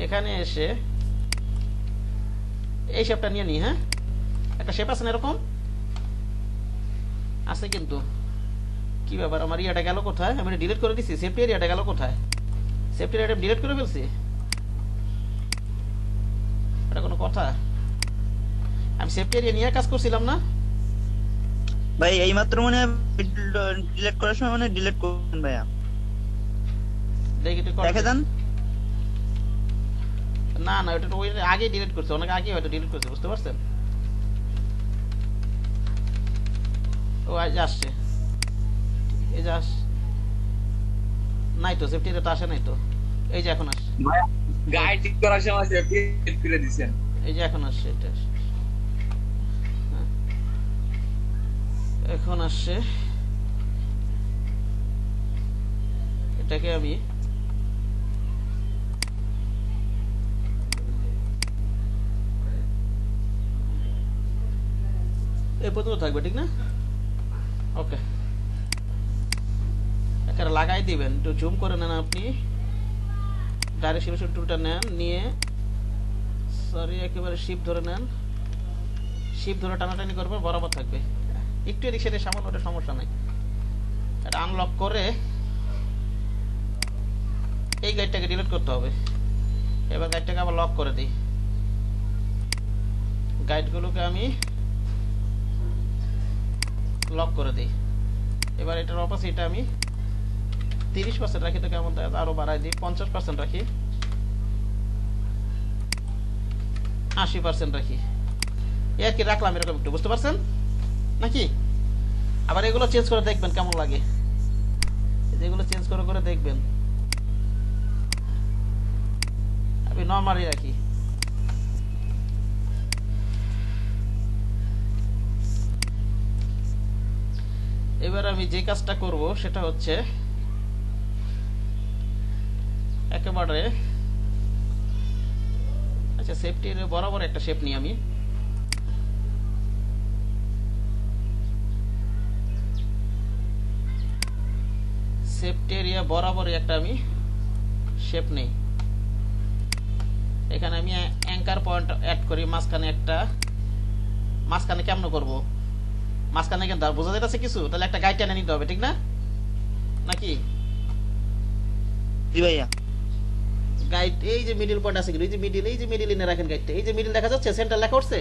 এখানে এসে এই শেপটা নিয়ে নিই। হ্যাঁ, একটা শেপ আছে না এরকম, আছে কিন্তু। কি ব্যাপার, আমার ইয়াটা গেল কোথায়? আমি ডিলিট করে দিছি, সেফটি এরিয়াটা গেল কোথায়? সেফটি এরিয়াটা ডিলিট করে ফেলছি, এটা কোনো কথা? আমি সেফটি এরিয়া নিয়ে কাজ করছিলাম না? ভাই এই মাত্র মনে হয় ডিলিট করার সময় মানে ডিলিট করবেন ভাইয়া, দেখি তুই কর। দেখে যান। না না, ওটা তো ওই আগে ডিলিট করছে, অনেক আগে হয়তো ডিলিট করছে, বুঝতে পারছেন? ও আজ আসছে, এই যে আস, নাই তো সেফটি এরিয়া তো আসে নাই তো, এই যে এখন আসছে, গাইড ঠিক করার সময় সেফটি করে দিছেন। এই যে এখন আসছে, এটা আসছে। হ্যাঁ, এখন আসছে। এটাকে আমি এই পর্যন্ত থাকবে, ঠিক না? ওকে, এখানে লাগাই দিবেন, একটু জুম করে নেন আপনি, ডাইরেক্ট সিলেকশন টুলটা নেন, নিয়ে সরি একেবারে শিপ ধরে নেন, শিপ ধরে টানাটানি করবেন, বরাবর থাকবে। একটু এদিক সেদিক সামান্য, ওটা সমস্যা নাই। এটা আনলক করে এই গাইডটাকে ডিলিট করতে হবে। এবার গাইডটাকে আবার লক করে দিই, গাইডগুলোকে আমি লক করে দিই। এবার এটার অপোজিটটা আমি 30% রাখি, তো কেমন দেয়? আরো বাড়াই দিই, 50% রাখি, 80% রাখি, আর কি রাখলাম এরকম একটু, বুঝতে পারছেন নাকি? আবার এগুলো চেঞ্জ করে দেখবেন কেমন লাগে, এগুলো চেঞ্জ করে করে দেখবেন। আমি নরমালি রাখি। এবার আমি যে কাজটা করব সেটা হচ্ছে একেবারে, আচ্ছা সেফটির বরাবর একটা শেপ নিই আমি, সেফটি এরিয়া বরাবর একটা আমি শেপ নেই। এখানে আমি অ্যাঙ্কার পয়েন্ট অ্যাড করি, মাঝখানে একটা, মাঝখানে কেমন করব? মাঝখানে কিন্তু বোঝা যাচ্ছে কিছু, তাহলে একটা গাইড টেনে নিতে হবে, ঠিক না নাকি? জি ভাইয়া। গাইড এই যে মিডল পয়েন্ট আছে, এই যে মিডল, এই যে মিডল এনে রাখেন গাইডটা, এই যে মিডল দেখা যাচ্ছে, সেন্টার লেখা উঠছে।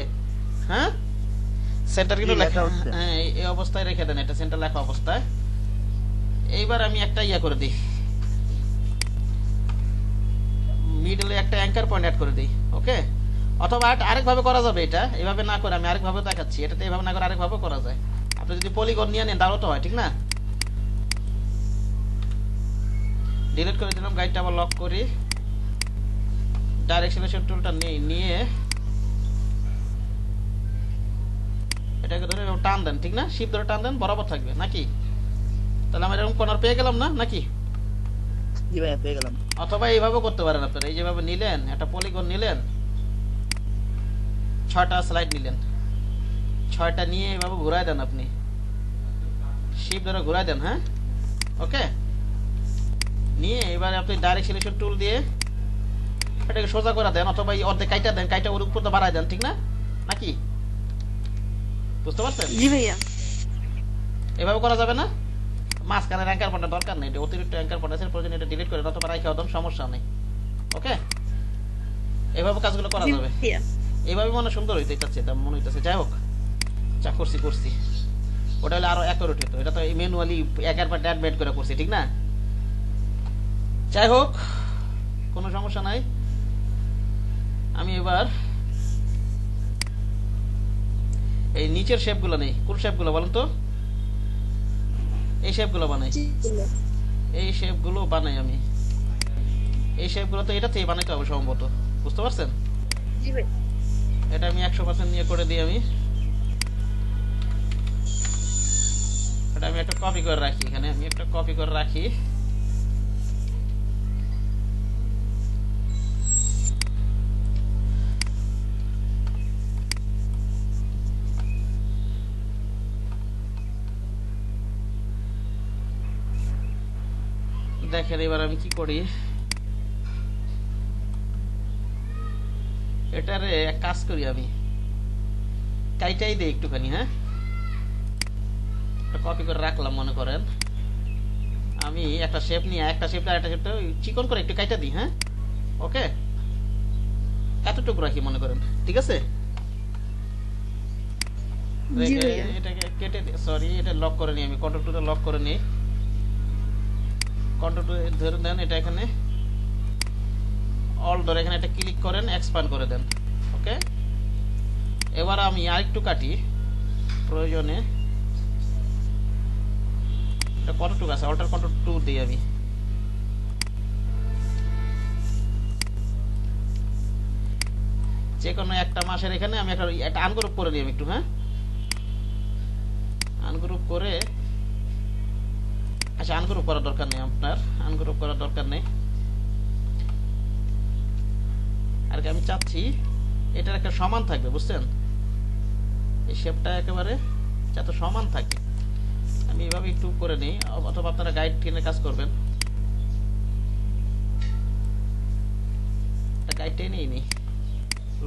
হ্যাঁ, সেন্টার কিন্তু লেখা উঠছে। হ্যাঁ, এই অবস্থায় রেখে দেন, এটা সেন্টার লেখা অবস্থায়। এইবার আমি একটা ইয়া করে দিই, মিডলে একটা অ্যাঙ্কার পয়েন্ট অ্যাড করে দিই। ওকে, অথবা আরেকভাবে করা যাবে, এটা এভাবে না করে আমি আরেকভাবে দেখাচ্ছি, এটাতে এভাবে না করে আরেকভাবে করা যায়। আপনি যদি পলিগন নিয়ে নেন তাহলে তো হয়, ঠিক না? ডিলিট করে দিলাম, গাইডটা আবার লক করি, ডাইরেক্ট সিলেকশন টুলটা নিয়ে এটাকে ধরে টান দেন, ঠিক না? শিপ ধরে টান দেন, বরাবর থাকবে নাকি? তাহলে আমরা এরকম কর্নার পেয়ে গেলাম না নাকি? জি ভাইয়া, পেয়ে গেলাম। অথবা এইভাবে করতে পারেন আপনারা, এই যেভাবে নিলেন, একটা পলিগন নিলেন, 6টা স্লাইড নিলেন, 6টা নিয়ে এইভাবে ঘুরাই দেন, আপনি শিপ ধরে ঘুরাই দেন। হ্যাঁ, ওকে, নিয়ে এবারে আপনি ডাইরেক্ট সিলেকশন টুল দিয়ে এটাকে সোজা করে দেন, অথবা এই অর্ধেক কাইটা দেন, কাইটা ওর উপর বাড়ায় দেন, ঠিক না নাকি? বুঝতে পারছেন? জি ভাইয়া। এভাবে করা যাবে না? মাঝখানে অ্যাঙ্কার পয়েন্টের দরকার নেই, এটা অতিরিক্ত অ্যাঙ্কার পয়েন্ট আছে, প্রয়োজন এটা ডিলিট করে দাও, অথবা রাখা দাও, সমস্যা নেই। ওকে, এভাবে কাজগুলো করা যাবে। এইভাবে মনে সুন্দর হইতে চাচ্ছে, এটা মনে হইতেছে। যাই হোক, যা করছি করছি, ওটা হলে আরো অ্যাকুরেট হতো, এটা তো ম্যানুয়ালি একের পর অ্যাড মেড করে করছি, ঠিক না? যাই হোক, কোনো সমস্যা নাই। আমি এবার এই নিচের শেপগুলো নেই। কোন শেপগুলো বলেন তো? এই শেপগুলো বানাই, এই শেপগুলো বানাই আমি। এই শেপগুলো তো এটা থেকে বানাইতে হবে সম্ভবত, বুঝতে পারছেন? জি ভাই। এটা আমি 100% নিয়ে করে দিই। আমি এটা আমি একটা কপি করে রাখি, এখানে আমি একটা কপি করে রাখি। দেখেন এবার আমি কি করি, এটারে এক কাজ করি, আমি কাইটাই দিই একটুখানি। হ্যাঁ, কপি করে রাখলাম, মনে করেন আমি একটা শেপ নিয়ে একটা শেপ আর একটা শেপটা চিকন করে একটু কাইটা দিই। হ্যাঁ, ওকে, এতটুকু রাখি মনে করেন, ঠিক আছে? এটাকে কেটে সরি, এটা লক করে নিই আমি, কন্ট্রোল টুটা লক করে নিই, কন্ট্রোল টু ধরে দেন, এটা এখানে অল ধরে এখানে একটা ক্লিক করেন, এক্সপ্যান্ড করে দেন। ওকে, এবার আমি আরেকটু কাটি প্রয়োজনে। এটা কতটুকু আছে, অল্টার কন্ট্রোল 2 দিই আমি। যে কোনো একটা মাসের এখানে আমি একটা আনগ্রুপ করে নিই আমি একটু। হ্যাঁ, আনগ্রুপ করে, আচ্ছা আনগ্রুপ করার দরকার নেই, আপনার আনগ্রুপ করার দরকার নেই। আর কি আমি চাচ্ছি এটার একটা সমান থাকবে, বুঝছেন? এই শেপটা একেবারে যাতে সমান থাকে, আমি এভাবে একটু করে নিই, অথবা আপনারা গাইড টেনে কাজ করবেন। গাইড টেনেই নিই,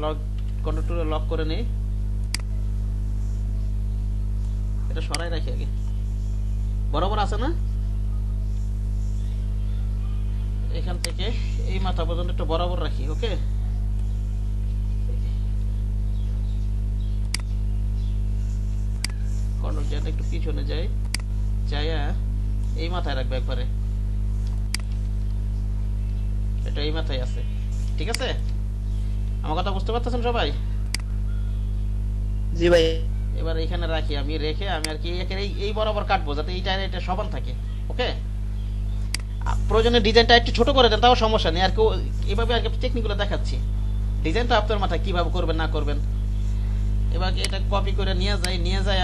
লক কন্ট্রোল লক করে নিই, এটা সরাই রাখি আগে। বরাবর আছে না? এখান থেকে এই মাথা পর্যন্ত একটু বরাবর রাখি। ওকে, কন্ট্রোল জেড একটু পিছনে যাই, যাইয়া এই মাথায় রাখবে একবারে, এটা এই মাথায় আছে, ঠিক আছে? আমার কথা বুঝতে পারতেছেন সবাই? জি ভাই। এবার এখানে রাখি, আমি রেখে আমি আর কি এই বরাবর কাটবো, যাতে এইটা এটা সমান থাকে। ওকে, প্রয়োজনে ডিজাইনটা একটু ছোট করে দেন, তাও সমস্যা নেই। আর কেউ এভাবে আর কি টেকনিকগুলো দেখাচ্ছি, ডিজাইনটা আপনার মাথায় কিভাবে করবেন না করবেন। এবার এটা কপি করে নিয়ে যায়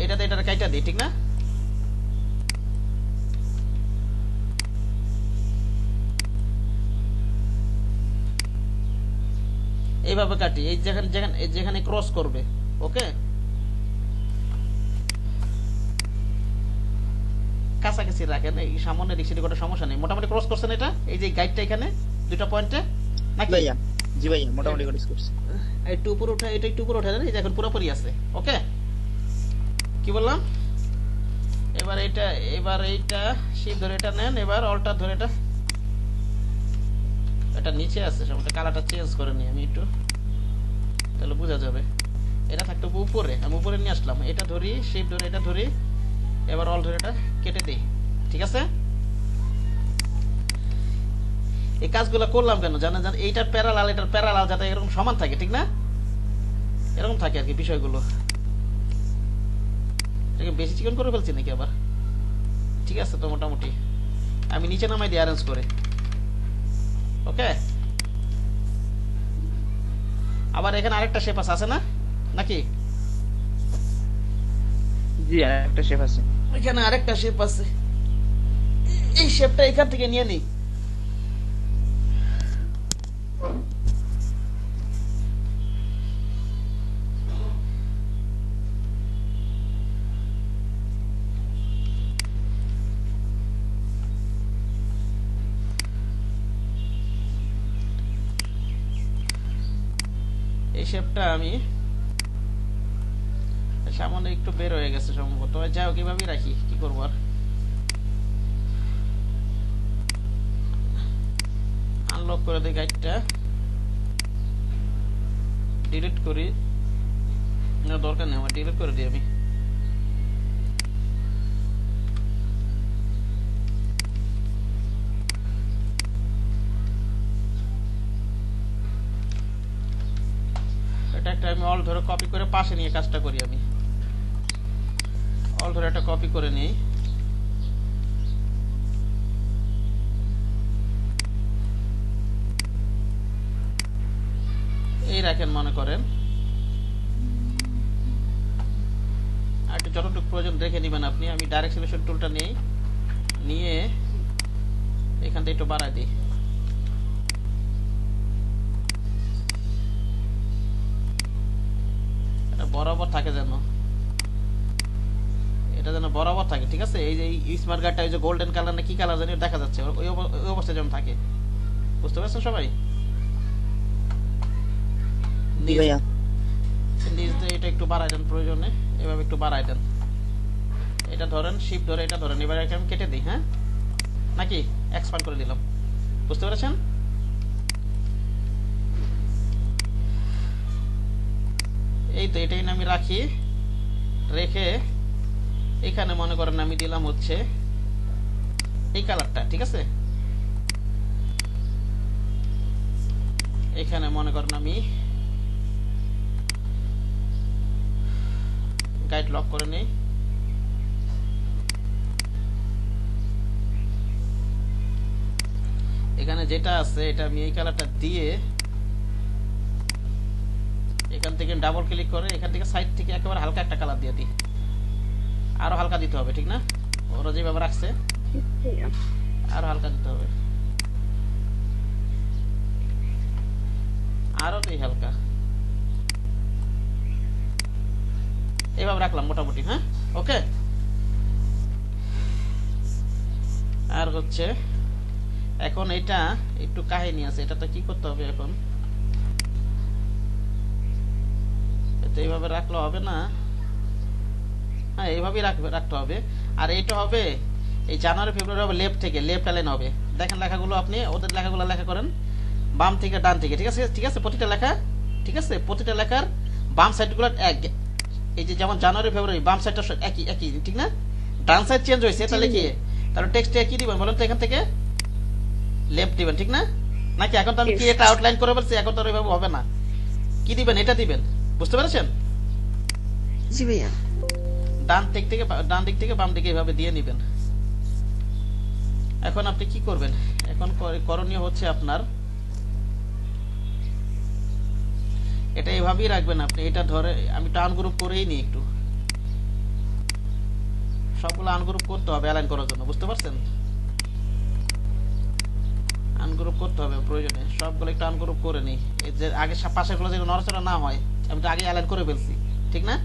এটাতে এটা কাইটা দিই, ঠিক না? এইভাবে কাটি, এই যেখানে ক্রস করবে। ওকে, কাছাকাছি রাখেন, এই সামনে দিক সেদিক সমস্যা নেই। মোটামুটি ক্রস করছেন এটা, এই যে গাইডটা এখানে দুটো পয়েন্টে নাকি? ভাইয়া জি ভাইয়া, মোটামুটি করে করছি। একটু উপরে উঠে, এটা একটু উপরে উঠে দেন, এই যে এখন পুরোপুরি আছে। ওকে, কি বললাম? এবার এইটা শিপ ধরে এটা নেন, এবার অল্টার ধরে এটা নিচে আছে, সবটা কালারটা চেঞ্জ করে নিই আমি একটু, তাহলে বোঝা যাবে। এটা থাকতে উপরে, আমি উপরে নিয়ে আসলাম, এটা ধরি, শিপ ধরে এটা ধরি, এবার অল ধরে এটা কেটে দিই, ঠিক আছে? এই কাজগুলো করলাম কেন জানেন? এইটার প্যারালাল এটার প্যারালাল যাতে এরকম সমান থাকে, ঠিক না? এরকম থাকে আর কি বিষয়গুলো। এটাকে বেশি চিকন করে ফেলছি নাকি আবার? ঠিক আছে তো, মোটামুটি আমি নিচে নামাই দিই অ্যারেঞ্জ করে। ওকে, আবার এখানে আরেকটা শেপ আছে না নাকি? জি, একটা শেপ আছে। এখানে আরেকটা শেপ আছে, এই শেপটা এখান থেকে নিয়ে নিই। এই শেপটা আমি সামনে একটু বের হয়ে গেছে সম্ভবত, যাও কিভাবে রাখি, কি করবো আর। আনলক করে দিই গাইডটা, ডিলিট করি, না দরকার নেই আমার, ডিলিট করে দিই আমি। এটা একটা আমি অল ধরে কপি করে পাশে নিয়ে কাজটা করি, আমি অল ধরে একটা কপি করে নিই, এই রাখেন মনে করেন, আর একটু যতটুকু প্রয়োজন দেখে নেবেন আপনি। আমি ডাইরেক্ট সিলেকশন টুলটা নিই, নিয়ে এখান থেকে একটু বাড়াই দিই, এটা বরাবর থাকে যেন, এটা যেন বরাবর থাকে, ঠিক আছে। এই যে স্মার্ট গার্ডটা ওই যে গোল্ডেন কালার না কি কালার জানি দেখা যাচ্ছে, ওই অবস্থায় যেন থাকে, বুঝতে পারছেন সবাই? জি ভাইয়া। নিচ দিয়ে এটা একটু বাড়াই দেন প্রয়োজনে, এভাবে একটু বাড়াই দেন, এটা ধরেন, শিফট ধরে এটা ধরেন, এবার আমি কেটে দিই, হ্যাঁ নাকি এক্সপান্ড করে দিলাম, বুঝতে পেরেছেন? এই তো এটাই আমি রাখি, রেখে এখানে মনে করেন আমি দিলাম হচ্ছে এই কালারটা, ঠিক আছে। এখানে মনে করেন আমি গাইড লক করে নেই, এখানে যেটা আছে এটা আমি এই কালারটা দিয়ে এখান থেকে ডাবল ক্লিক করে এখান থেকে সাইড থেকে একেবারে হালকা একটা কালার দিয়ে দিই, আরো হালকা দিতে হবে, ঠিক না? ওরা যেভাবে রাখছে আরো হালকা দিতে হবে, আরো দিই হালকা, এইভাবে রাখলাম মোটামুটি, হ্যাঁ ওকে। আর হচ্ছে এখন এটা একটু কাহিনী আছে, এটা তো কি করতে হবে এখন, এইভাবে রাখলে হবে না, হ্যাঁ এইভাবেই রাখতে হবে। আর এইটা হবে এই জানুয়ারি ফেব্রুয়ারি হবে লেফট থেকে, লেফট অ্যালাইন হবে, দেখেন লেখাগুলো আপনি ওদের লেখাগুলো লেখা করেন বাম থেকে ডান থেকে, ঠিক আছে, ঠিক আছে, প্রতিটা লেখা, ঠিক আছে, প্রতিটা লেখার বাম সাইডগুলো এক, এই যে যেমন জানুয়ারি ফেব্রুয়ারি বাম সাইডটা একই একই, ঠিক না? ডান সাইড চেঞ্জ হয়েছে তাহলে কি, তাহলে টেক্সটে কি দিবেন বলেন তো, এখান থেকে লেফট দিবেন, ঠিক না? নাকি এখন তো আমি কি এটা আউটলাইন করে বলছি, এখন তো আর ওইভাবে হবে না, কি দিবেন এটা দিবেন, বুঝতে পেরেছেন? জি ভাইয়া। ডান দিক থেকে বাম দিকে এভাবে দিয়ে নেবেন। এখন আপনি কি করবেন, এখন করণীয় হচ্ছে আপনার এটা এভাবেই রাখবেন আপনি, এটা ধরে আমি একটু আনগ্রুপ করেই নিই, একটু সবগুলো আনগ্রুপ করতে হবে অ্যালাইন করার জন্য, বুঝতে পারছেন? আনগ্রুপ করতে হবে প্রয়োজনে, সবগুলো একটু আনগ্রুপ করে নিই, এই যে আগে পাশেগুলো যেন নড়াচড়া না হয়, আমি তো আগে অ্যালাইন করে ফেলছি, ঠিক না?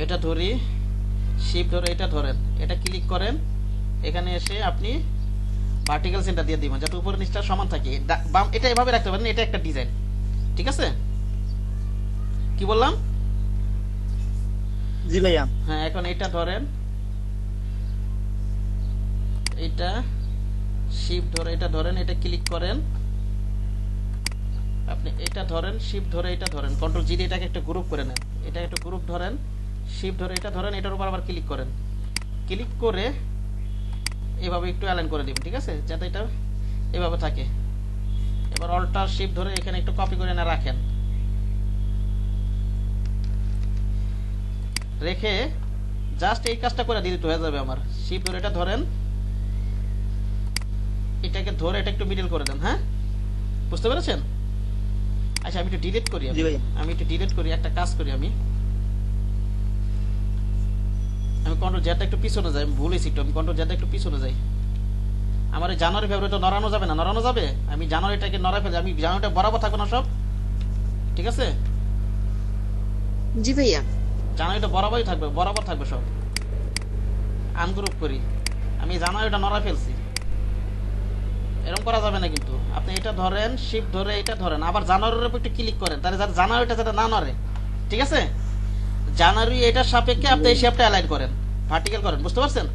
এটা ধরি, শিফট ধরে এটা ধরেন, এটা ক্লিক করেন, এখানে এসে আপনি ভার্টিক্যাল সেন্টার দিয়ে দিবেন যাতে উপরে নিচটা সমান থাকে, বাম এটা এভাবে রাখতে পারেন, এটা একটা ডিজাইন, ঠিক আছে? কি বললাম? জি ভাইয়া। হ্যাঁ এখন এটা ধরেন, এটা শিফট ধরে এটা ধরেন, এটা ক্লিক করেন, আপনি এটা ধরেন, শিফট ধরে এটা ধরেন, কন্ট্রোল জি দিয়ে এটাকে একটা গ্রুপ করে নেন, এটা একটা গ্রুপ ধরেন, শিফট ধরে এটা ধরেন, এটার উপর আবার ক্লিক করেন, ক্লিক করে এভাবে একটু অ্যালাইন করে দিবেন, ঠিক আছে, যাতে এটা এভাবে থাকে। এবার অল্টার শিফট ধরে এখানে একটু কপি করে না রাখেন, রেখে জাস্ট এই কাজটা করে দিতে হয়ে যাবে আমার। শিফট ধরে এটা ধরেন, এটাকে ধরে এটা একটু মিডল করে দেন, হ্যাঁ বুঝতে পেরেছেন? আচ্ছা আমি একটু ডিলিট করি, আমি একটু ডিলিট করি, একটা কাজ করি, আমি কন্ট্রোল জেডটা একটু পিছনে যাই, আমি ভুলেছি একটু, আমি কন্ট্রোল জেডটা একটু পিছনে যাই। আমার এই জানুয়ারি ফেব্রুয়ারি তো নড়ানো যাবে না, নড়ানো যাবে, আমি জানুয়ারিটাকে নড়াই ফেলে, আমি জানুয়ারিটা বরাবর থাকবে না সব, ঠিক আছে? জি ভাইয়া। জানুয়ারিটা বরাবরই থাকবে, বরাবর থাকবে সব। আনগ্রুপ করি, আমি জানুয়ারিটা নড়াই ফেলছি, এরকম করা যাবে না কিন্তু। আপনি এটা ধরেন, শিফট ধরে এটা ধরেন, আবার জানুয়ারির উপর একটু ক্লিক করেন, তাহলে যাতে জানুয়ারিটা যাতে না নড়ে, ঠিক আছে? জানুয়ারি এটার সাপেক্ষে আপনি এই শেপটা অ্যালাইন করেন, ভার্টিক্যাল করেন, বুঝতে পারছেন?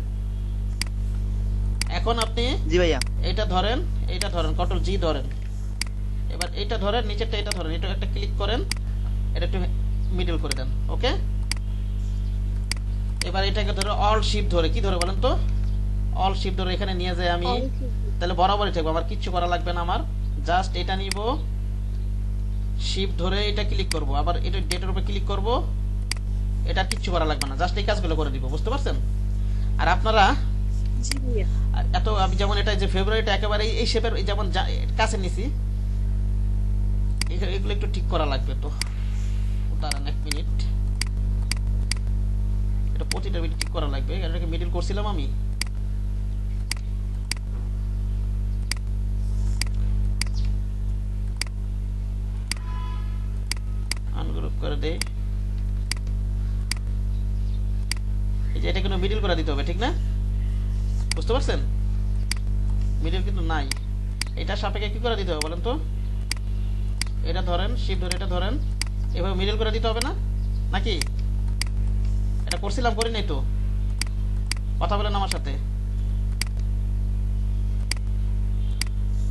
এখন আপনি জি ভাইয়া। এটা ধরেন, কন্ট্রোল জি ধরেন, এবার এটা ধরেন, নিচেরটা এটা ধরেন, এটা একটা ক্লিক করেন, এটা একটু মিডল করে দেন, ওকে? এবার এটাকে ধরে অল শিফট ধরে, কি ধরে বলেন তো? অল শিফট ধরে এখানে নিয়ে যায় আমি, তাহলে বরাবরই থাকবো, আমার কিচ্ছু করা লাগবে না, আমার জাস্ট এটা নিব, শিফট ধরে এটা ক্লিক করব, আবার এটা ডেটের উপর ক্লিক করব, এটা কিচ্ছু করা লাগবে না, জাস্ট এই কাজগুলো করে দিব, বুঝতে পারছেন? আর আপনারা এত, আমি যেমন এটা যে ফেব্রুয়ারিটা একেবারে এই শেপের যেমন কাছে নিছি, এগুলো একটু ঠিক করা লাগবে, তো দাঁড়ান 1 মিনিট, এটা প্রতিটা বিট ঠিক করা লাগবে, এটাকে মিডল করছিলাম আমি। আনগ্রুপ করে দেই, এই যে এটা কিন্তু মিডল করে দিতে হবে, ঠিক না? বুঝতে পারছেন? মিডল কিন্তু নাই, এটা সাপেক্ষে কি করে দিতে হবে বলেন তো? এটা ধরেন, শিফট ধরে এটা ধরেন, এভাবে মিডল করে দিতে হবে না নাকি? এটা করছিলাম, করি নাই তো? কথা বলেন আমার সাথে।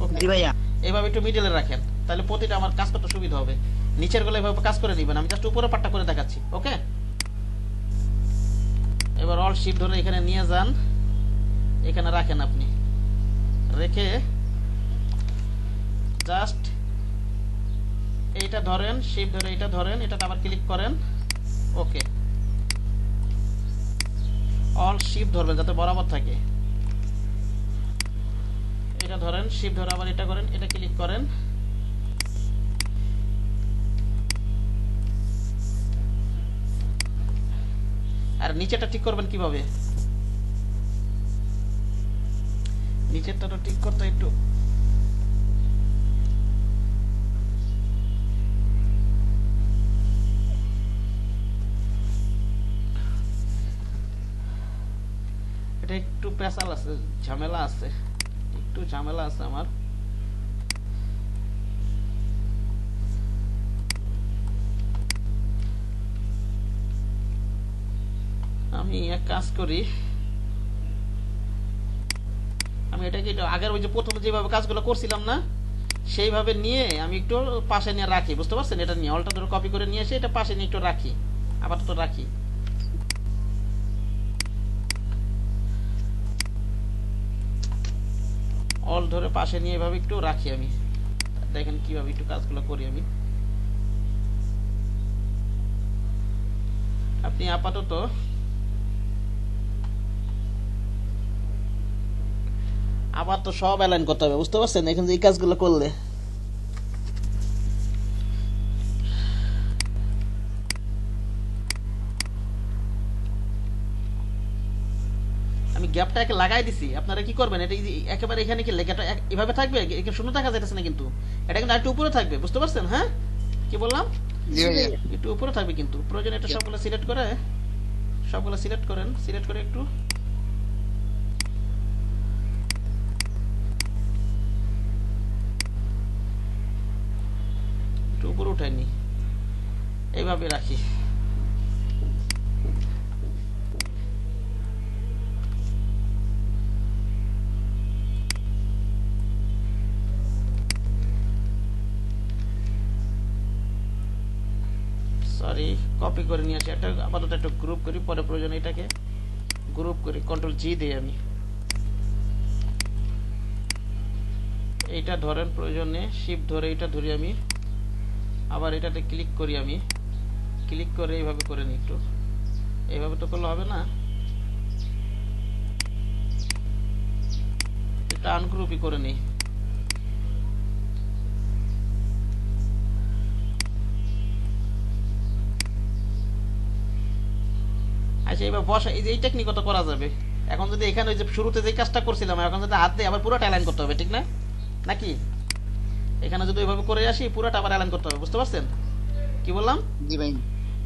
Okay. জি ভাইয়া। এইভাবে একটু মিডলে রাখেন, তাহলে প্রতিটা আমার কাজ করতে সুবিধা হবে। নিচের গুলো এভাবে কাজ করে দিবেন, আমি জাস্ট উপরে পাটটা করে দেখাচ্ছি, ওকে? এবার অল শিফট ধরে এখানে নিয়ে যান, এখানে রাখেন, আপনি রেখে জাস্ট এইটা ধরেন, শিফট ধরে এটা ধরেন, এটাতে আবার ক্লিক করেন, ওকে? অল শিফট ধরবেন যাতে বরাবর থাকে, এটা ধরেন, শিফট ধরে আবার এটা করেন, এটা ক্লিক করেন, আর নিচেটা ঠিক করবেন কিভাবে? নিচেরটা তো ঠিক করতে একটু এটা একটু পেশাল আছে, ঝামেলা আছে, একটু ঝামেলা আছে আমার। আমি এক কাজ করি, আমি এটাকে আগের ওই যে প্রথমে যেভাবে কাজগুলো করছিলাম না, সেইভাবে নিয়ে আমি একটু পাশে নিয়ে রাখি, বুঝতে পারছেন? এটা নিয়ে অলটা ধরে কপি করে নিয়ে এসে এটা পাশে নিয়ে একটু রাখি, আপাতত রাখি। অল ধরে পাশে নিয়ে এভাবে একটু রাখি, আমি দেখেন কিভাবে একটু কাজগুলো করি আমি। আপনি আপাতত আবার তো সব অ্যালাইন করতে হবে, বুঝতে পারছেন? এখানে এই কাজগুলো করলে আমি গ্যাপটাকে লাগাই দিছি, আপনারা কি করবেন? এটা একেবারে এখানে কি লেখাটা এভাবে থাকবে, এখানে শূন্য দেখা যাইতেছে না কিন্তু, এটা কিন্তু একটু উপরে থাকবে, বুঝতে পারছেন? হ্যাঁ, কি বললাম? জি ভাইয়া। একটু উপরে থাকবে কিন্তু, প্রয়োজন এটা সবগুলো সিলেক্ট করে, সবগুলো সিলেক্ট করেন, সিলেক্ট করে একটু উপরে উঠাইনি, এইভাবে রাখি। সরি, কপি করে নিয়ে আসি, এটা আপাতত একটা গ্রুপ করি, পরে প্রয়োজন এটাকে গ্রুপ করি, কন্ট্রোল জি দিই আমি। এইটা ধরেন, প্রয়োজনে শিফট ধরে এটা ধরি আমি, আবার এটাতে ক্লিক করি, আমি ক্লিক করে এইভাবে করে নিই, একটু এইভাবে তো করলে হবে না, এটা আনগ্রুপই করে নিই। আচ্ছা, এবার বসা, এই টেকনিক তো করা যাবে। এখন যদি এখানে ওই যে শুরুতে যে কাজটা করছিলাম, এখন যদি হাত দিয়ে আবার পুরোটা অ্যালাইন করতে হবে, ঠিক না নাকি? এখানে যদি ওইভাবে করে আসি, পুরোটা আবার অ্যালাইন করতে হবে, বুঝতে পারছেন কি বললাম? জি ভাই।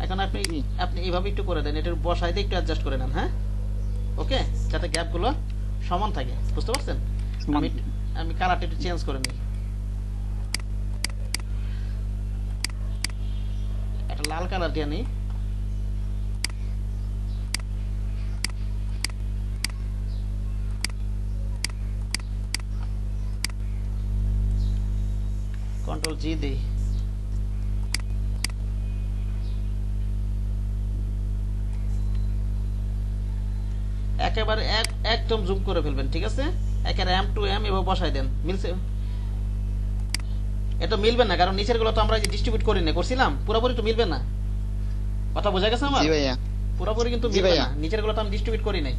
এখন আপনি এইভাবে একটু করে দেন, এটার বসাই দিয়ে একটু অ্যাডজাস্ট করে নেন, হ্যাঁ, ওকে? যাতে গ্যাপগুলো সমান থাকে, বুঝতে পারছেন? আমি কালারটা একটু চেঞ্জ করে নিই, একটা লাল কালার দিয়ে নিই। কন্ট্রোল জি দিই। একেবারে একদম জুম করে ফেলবেন, ঠিক আছে? একেবারে এম টু এম এভাবে বসাই দেন। মিলছে? এটা মিলবে না, কারণ নিচের গুলো তো আমরা ডিস্ট্রিবিউট করি না, করছিলাম, পুরোপুরি তো মিলবে না। কথা বোঝা গেছে আমার? জি ভাইয়া। পুরোপুরি কিন্তু জি মিলবে ভাইয়া। না, নিচের গুলো তো আমি ডিস্ট্রিবিউট করি নাই।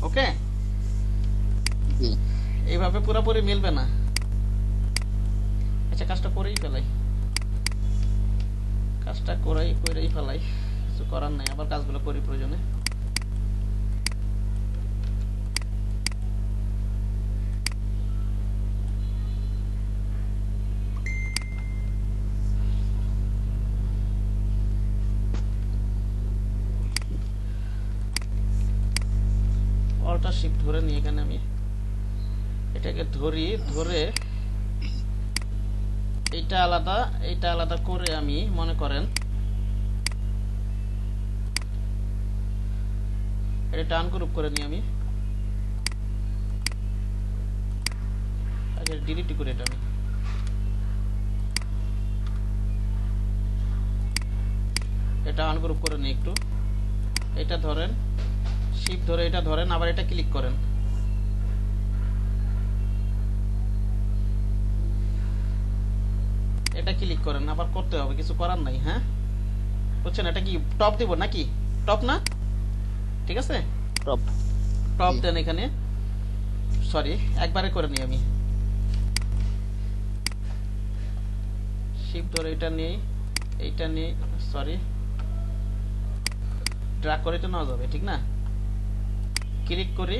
ওকে, জি এইভাবে পুরোপুরি মিলবে না। আচ্ছা, কাজটা করেই ফেলাই, কাজটা করেই ফেলাই, কিছু করার নাই, আবার কাজগুলো করি প্রয়োজনে। অল্টার শিফট ধরে নিয়ে এখানে আমি এটাকে ধরে এইটা আলাদা করে আমি মনে করেন এটা টার্ন গ্রুপ করে নিই আমি। আচ্ছা, ডিলিট করে এটা আমি এটা আনগ্রুপ করে নিই একটু। এটা ধরেন, শিফট ধরে এটা ধরেন, আবার এটা ক্লিক করেন। এটা ক্লিক করেন, আবার করতে হবে, কিছু করার নাই। হ্যাঁ, বুঝছেন? এটা কি টপ দিব নাকি? টপ না, ঠিক আছে, টপ। টপ দেন এখানে। সরি, একবারে করে নিই আমি। শিফট ধরে এটা নিই, এইটা নিই, সরি, ড্র্যাগ করে তো নেওয়া যাবে, ঠিক না? ক্লিক করি,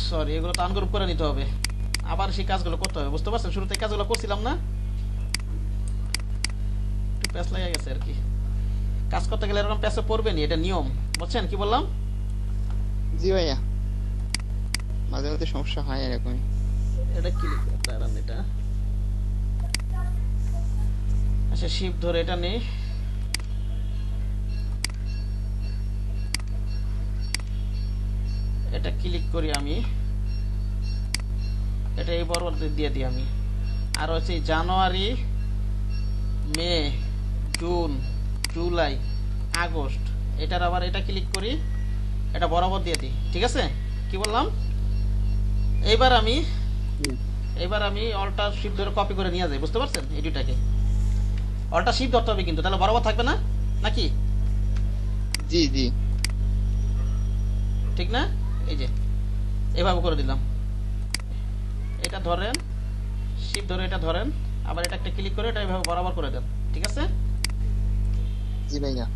সরি, এগুলো তো আনগ্রুপ করে নিতে হবে, আবার সেই কাজগুলো করতে হবে, বুঝতে পারছেন? শুরুতে কাজগুলো করছিলাম না, একটু প্যাচ লেগে গেছে আর কি। কাজ করতে গেলে এরকম প্যাচে পড়বে নি, এটা নিয়ম, বুঝছেন কি বললাম? জি ভাইয়া, মাঝে মাঝে সমস্যা হয় এরকমই। এটা ক্লিক করতে আর এটা, আচ্ছা, শিফট ধরে এটা নেই, এটা ক্লিক করি আমি, এটা এই বরাবর দিয়ে দিই আমি। আর হচ্ছে জানুয়ারি, মে, জুন, জুলাই, আগস্ট, এটার আবার এটা ক্লিক করি, এটা বরাবর দিয়ে দিই, ঠিক আছে? কি বললাম? এইবার আমি অল্টার শিফট ধরে কপি করে নিয়ে যাই, বুঝতে পারছেন? এই দুইটাকে অল্টার শিফট ধরতে হবে কিন্তু, তাহলে বরাবর থাকবে না নাকি? জি জি ঠিক না? এই যে এভাবে করে দিলাম, এটা ধরেন, শিফট ধরে এটা ধরেন, আবার এটা একটা ক্লিক করে এটা এভাবে বরাবর করে দেন, ঠিক আছে? জি ভাইয়া।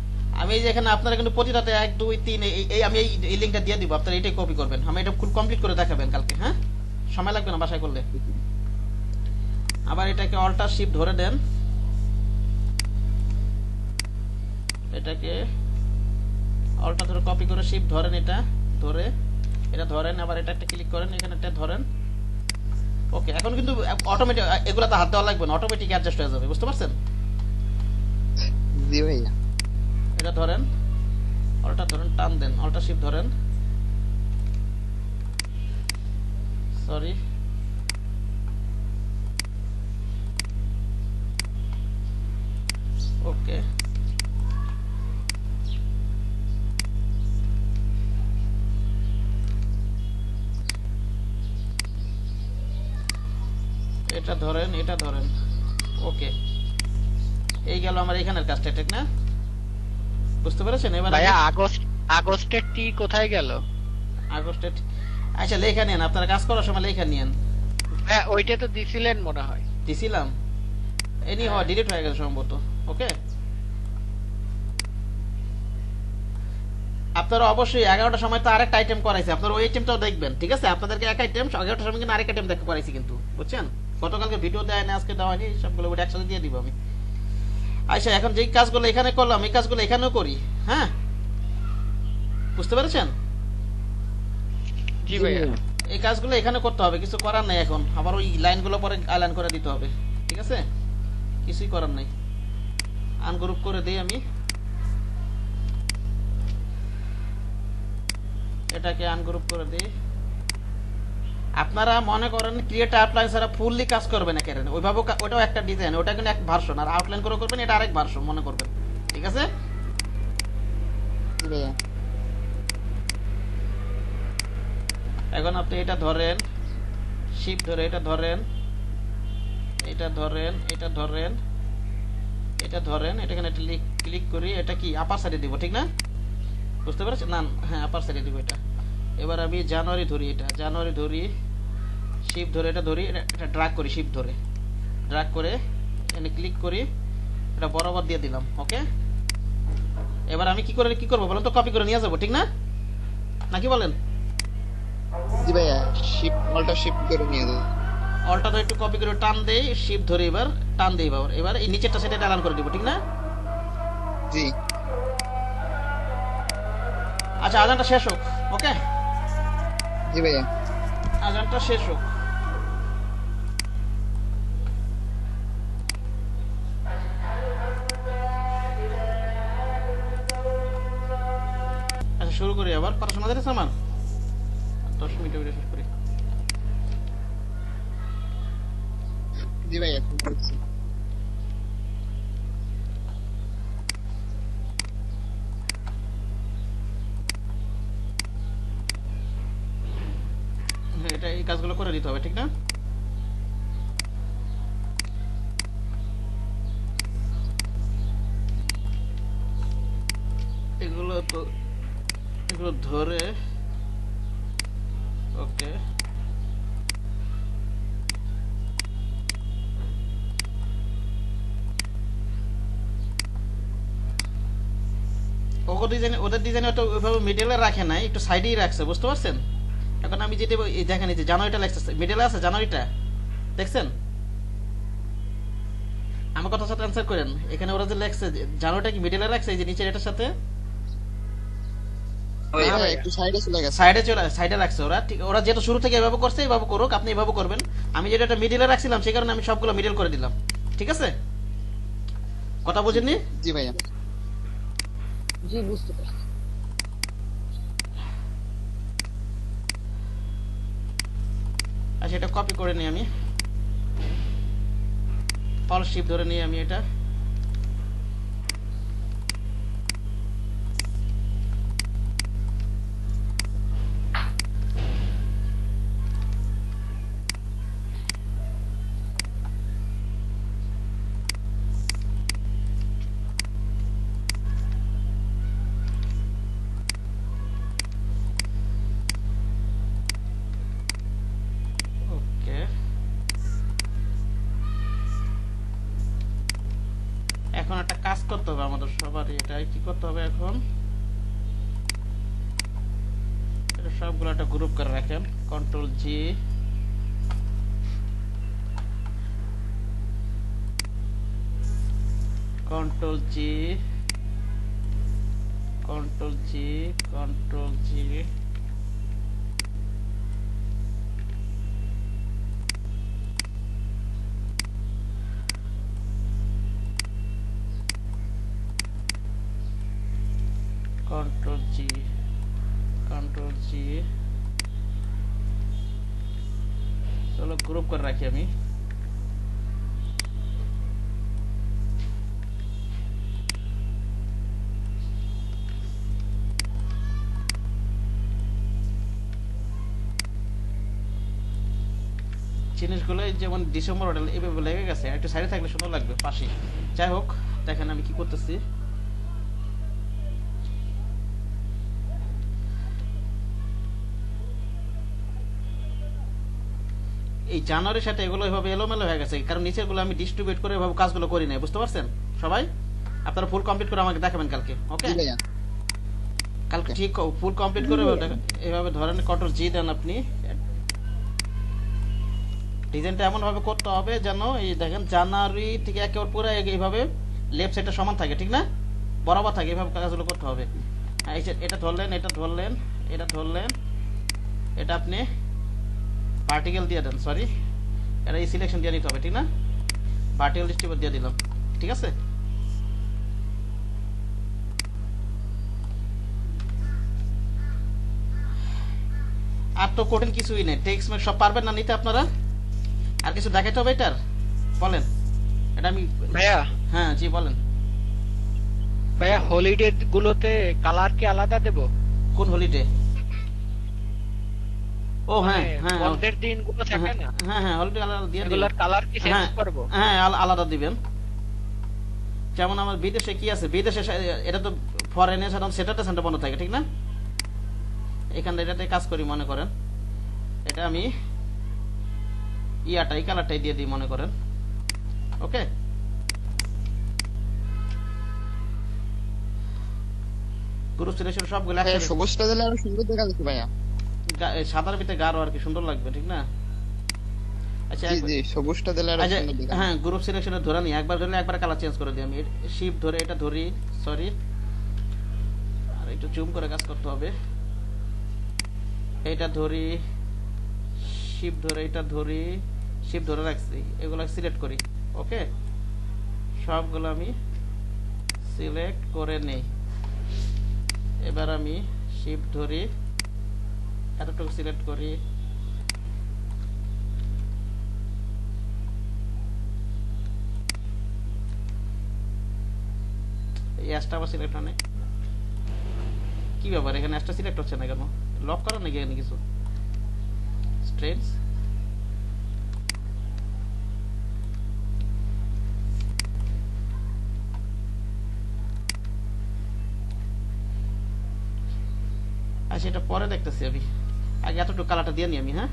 আমি এই যে এখানে আপনারা কিন্তু প্রতিটাতে 1 2 3 এই আমি এই লিংকটা দিয়ে দিব, আপনারা এটাই কপি করবেন, আমি এটা ফুল কমপ্লিট করে দেখাবেন কালকে। হ্যাঁ, সময় লাগবে না বাসায় করলে। আবার এটাকে অল্টার শিফট ধরে দেন, এটাকে অল্টার ধরে কপি করে শিফট ধরেন, এটা ধরে এটা ধরেন, আবার এটা একটা ক্লিক করেন, এখানে একটা ধরেন। ওকে, এখন কিন্তু অটোমেটিক এগুলাতে হাত দেওয়া লাগবে না, অটোমেটিক অ্যাডজাস্ট হয়ে যাবে, বুঝতে পারছেন? জি ভাইয়া। এটা ধরেন, অল্টার ধরেন, টান দেন, অল্টার শিফট ধরেন, সরি, ওকে, এটা ধরেন, এটা ধরেন, ওকে, এই গেল আমার এখানের কাজটা, ঠিক না? বুঝতে পেরেছেন? এবার ভাইয়া আগস্টের টি কোথায় গেল? আগস্টের, আচ্ছা লেখা নেন, আপনারা কাজ করার সময় লেখা নিয়েন। হ্যাঁ, ওইটা তো দিছিলেন মনে হয়। দিছিলাম, এনি হয় ডিলিট হয়ে গেছে সম্ভবত। ওকে, আপনারা অবশ্যই 11টার সময় তো আরেকটা আইটেম করাইছে, আপনারা ওই আইটেমটাও দেখবেন, ঠিক আছে? আপনাদেরকে এক আইটেম 11টার সময় কিন্তু আরেক আইটেম দেখতে করাইছি কিন্তু, বুঝছেন? গতকালকে ভিডিও দেয় না, আজকে দেওয়া হয়নি, সবগুলো ওটা একসাথে দিয়ে দিব আমি। আচ্ছা, এখন যেই কাজগুলো এখানে করলাম এই কাজগুলো এখানেও করি। হ্যাঁ, বুঝতে পেরেছেন? জি ভাইয়া। এই কাজগুলো এখানে করতে হবে, কিছু করার নাই এখন। আবার ওই লাইনগুলো পরে আলাইন করে দিতে হবে, ঠিক আছে? কিছুই করার নাই। আনগ্রুপ করে দিই আমি, এটাকে আনগ্রুপ করে দিই। আপনারা মনে করেন ক্রিয়েট আউটলাইন ছাড়া ফুললি কাজ করবেন না, কেন ওইভাবে ওটাও একটা ডিজাইন, ওটা কিন্তু এক ভার্সন, আর আউটলাইন করে করবেন এটা আরেক ভার্সন মনে করবেন, ঠিক আছে? জি ভাইয়া। এখন আপনি এটা ধরেন, শিফট ধরে এটা ধরেন, এটা ধরেন, এটা ধরেন, এটা ধরেন, এটা এখানে ক্লিক করি। এটা কি আপার সাইডে দিব, ঠিক না? বুঝতে পেরেছেন না? হ্যাঁ, আপার সাইডে দিব এটা। এবার আমি জানুয়ারি ধরি, এটা জানুয়ারি ধরি, শিফট ধরে এটা ধরি, এটা ড্র্যাগ করি, শিফট ধরে ড্র্যাগ করে এখানে ক্লিক করি, এটা বরাবর দিয়ে দিলাম। ওকে, এবার আমি কি করবো বলেন তো? কপি করে নিয়ে যাবো, ঠিক না? নাকি বলেন? জি ভাইয়া, অল্টা শিফট করে নিয়ে যাও। অল্টা ধরে একটু কপি করে টান দেই, শিফট ধরে এবার টান দেই, এবার এই নিচেরটা সেটা অ্যালাইন করে দিব, ঠিক না? জি আচ্ছা, আজানটা শেষ হোক। ওকে, জি ভাইয়া। আজানটা শেষ হোক। আচ্ছা, শুরু করি আবার। কথা শোনা যাচ্ছে আমার? 10 মিনিট ভিডিও শেষ করি। জি ভাইয়া, ঠিক বলছি। হ্যাঁ, এটা এই কাজগুলো করে দিতে হবে, ঠিক না? এগুলো তো এগুলো ধরে ওকে, ওদের ডিজাইনে তো ওইভাবে মিডলে রাখে নাই, একটু সাইডেই রাখছে, বুঝতে পারছেন? এখন আমি যেটা এই দেখেন, এই যে জানুয়ারিটা লেখছে মিডলে আছে, জানুয়ারিটা দেখছেন? আমার কথার সাথে অ্যান্সার করেন। এখানে ওরা যে লেখছে জানুয়ারিটা কি মিডলে রাখছে, এই যে নিচের এটার সাথে হ্যাঁ ভাই, একটু সাইডে চলে গেছে। সাইডে রাখছে ওরা, ঠিক? ওরা যেটা শুরু থেকে এভাবে করছে, এভাবে করুক, আপনি এভাবে করবেন। আমি যেটা এটা মিডলে রাখছিলাম, সেই কারণে আমি সবগুলো মিডল করে দিলাম, ঠিক আছে? কথা বুঝেননি? জি ভাইয়া। জি বুঝতে পারছি। আচ্ছা, এটা কপি করে নিই আমি, অল শিফট ধরে নিই আমি এটা। ওকে, এখন একটা কাজ করতে হবে আমাদের সবারই। এটা কি করতে হবে এখন? এটা সবগুলো একটা গ্রুপ করে রাখেন, control G, control G, control G, control G, control G, control জি। চলো গ্রুপ করে রাখি আমি। জিনিসগুলো যেমন ডিসেম্বর মডেল এভাবে লেগে গেছে, একটু সাইডে থাকলে সুন্দর লাগবে পাশে। যাই হোক, দেখেন আমি কি করতেছি। এই জানুয়ারির সাথে এগুলো এভাবে এলোমেলো হয়ে গেছে, কারণ নিচের গুলো আমি ডিস্ট্রিবিউট করে এভাবে কাজগুলো করি নাই, বুঝতে পারছেন সবাই? আপনারা ফুল কমপ্লিট করে আমাকে দেখাবেন কালকে। ওকে, জি ভাইয়া। কালকে ঠিক ফুল কমপ্লিট করে এভাবে ধরেন, কন্ট্রোল জি দেন আপনি। ডিজাইনটা এমন ভাবে করতে হবে যেন এই দেখেন জানুয়ারি থেকে একেবারে পুরো এইভাবে লেফট সাইডটা সমান থাকে, ঠিক না? বরাবর থাকে, এইভাবে কাজগুলো করতে হবে। এই যে এটা ধরলেন, এটা ধরলেন, এটা ধরলেন, এটা আপনি পার্টিকেল দিয়ে দেন, সরি এটা এই সিলেকশন দিয়ে নিতে হবে, ঠিক না? পার্টিকেল ডিস্ট্রিবিউট দিয়ে দিলাম, ঠিক আছে? আর তো কঠিন কিছুই নেই, টেক্সট মেক সব পারবেন না নিতে আপনারা? আর কিছু দেখাইতে হবে এটার? বলেন। এটা আমি ভাইয়া হ্যাঁ জি বলেন। ভাইয়া হলিডে গুলোতে কালার কি আলাদা দেব? কোন হলিডে? ও হ্যাঁ মানে হ্যাঁ বন্ধের দিনগুলো থাকে না, হ্যাঁ হ্যাঁ হলিডে আলাদা দিয়ে দিবেন। এগুলোর কালার কি চেঞ্জ হ্যাঁ করব? হ্যাঁ আলাদা দিবেন। যেমন আমার বিদেশে কি আছে, বিদেশে এটা তো ফরেনে সাধারণত সেটাতে সেন্টার বন্ধ থাকে, ঠিক না? এখানে এটাতে কাজ করি মনে করেন, এটা আমি এই কালারটাই দিয়ে দিই মনে করেন, ওকে? গ্রুপ সিলেকশন সবগুলো ভাইয়া একসাথে, সবুজটা দিলে আরো সুন্দর দেখা যাচ্ছে ভাইয়া। সাদার ভিতরে গাঢ় আর কি সুন্দর লাগবে, ঠিক না? আচ্ছা জি জি, সবুজটা দিলে আরো আচ্ছা সুন্দর দেখা হ্যাঁ, গ্রুপ সিলেকশনে ধরে নিই, একবার ধরলে একবার কালার চেঞ্জ করে দিই আমি। শিফট ধরে এটা ধরি, সরি আর একটু জুম করে কাজ করতে হবে। এটা ধরি, শিফট ধরে এটা ধরি, শিফট ধরে রাখছি, এগুলো সিলেক্ট করি, ওকে? সবগুলো আমি সিলেক্ট করে নেই। এবার আমি শিফট ধরি, এতটুকু সিলেক্ট করি, এই অ্যাশটা আবার সিলেক্ট হয় না, কি ব্যাপার এখানে অ্যাশটা সিলেক্ট হচ্ছে না কেন? লক করা নাকি এখানে কিছু স্ট্রেঞ্জ? আচ্ছা এটা পরে দেখতেছি আমি, আগে এতটুকু কালারটা দিয়ে নি আমি। হ্যাঁ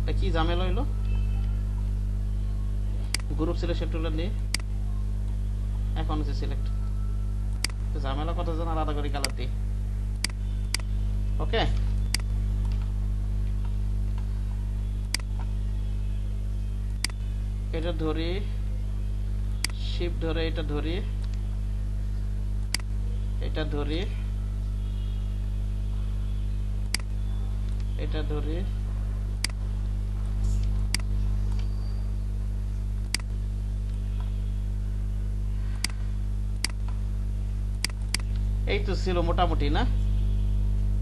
এটা কি ঝামেলা হইলো? গ্রুপ সিলেকশন টুলে নিয়ে এখন হচ্ছে সিলেক্ট, ঝামেলা কত জন আলাদা করে কালার দিই, ওকে? এটা ধরি, শিফট ধরে এটা ধরি, এটা ধরি, এটা ধরি, এই তো ছিল মোটামুটি, না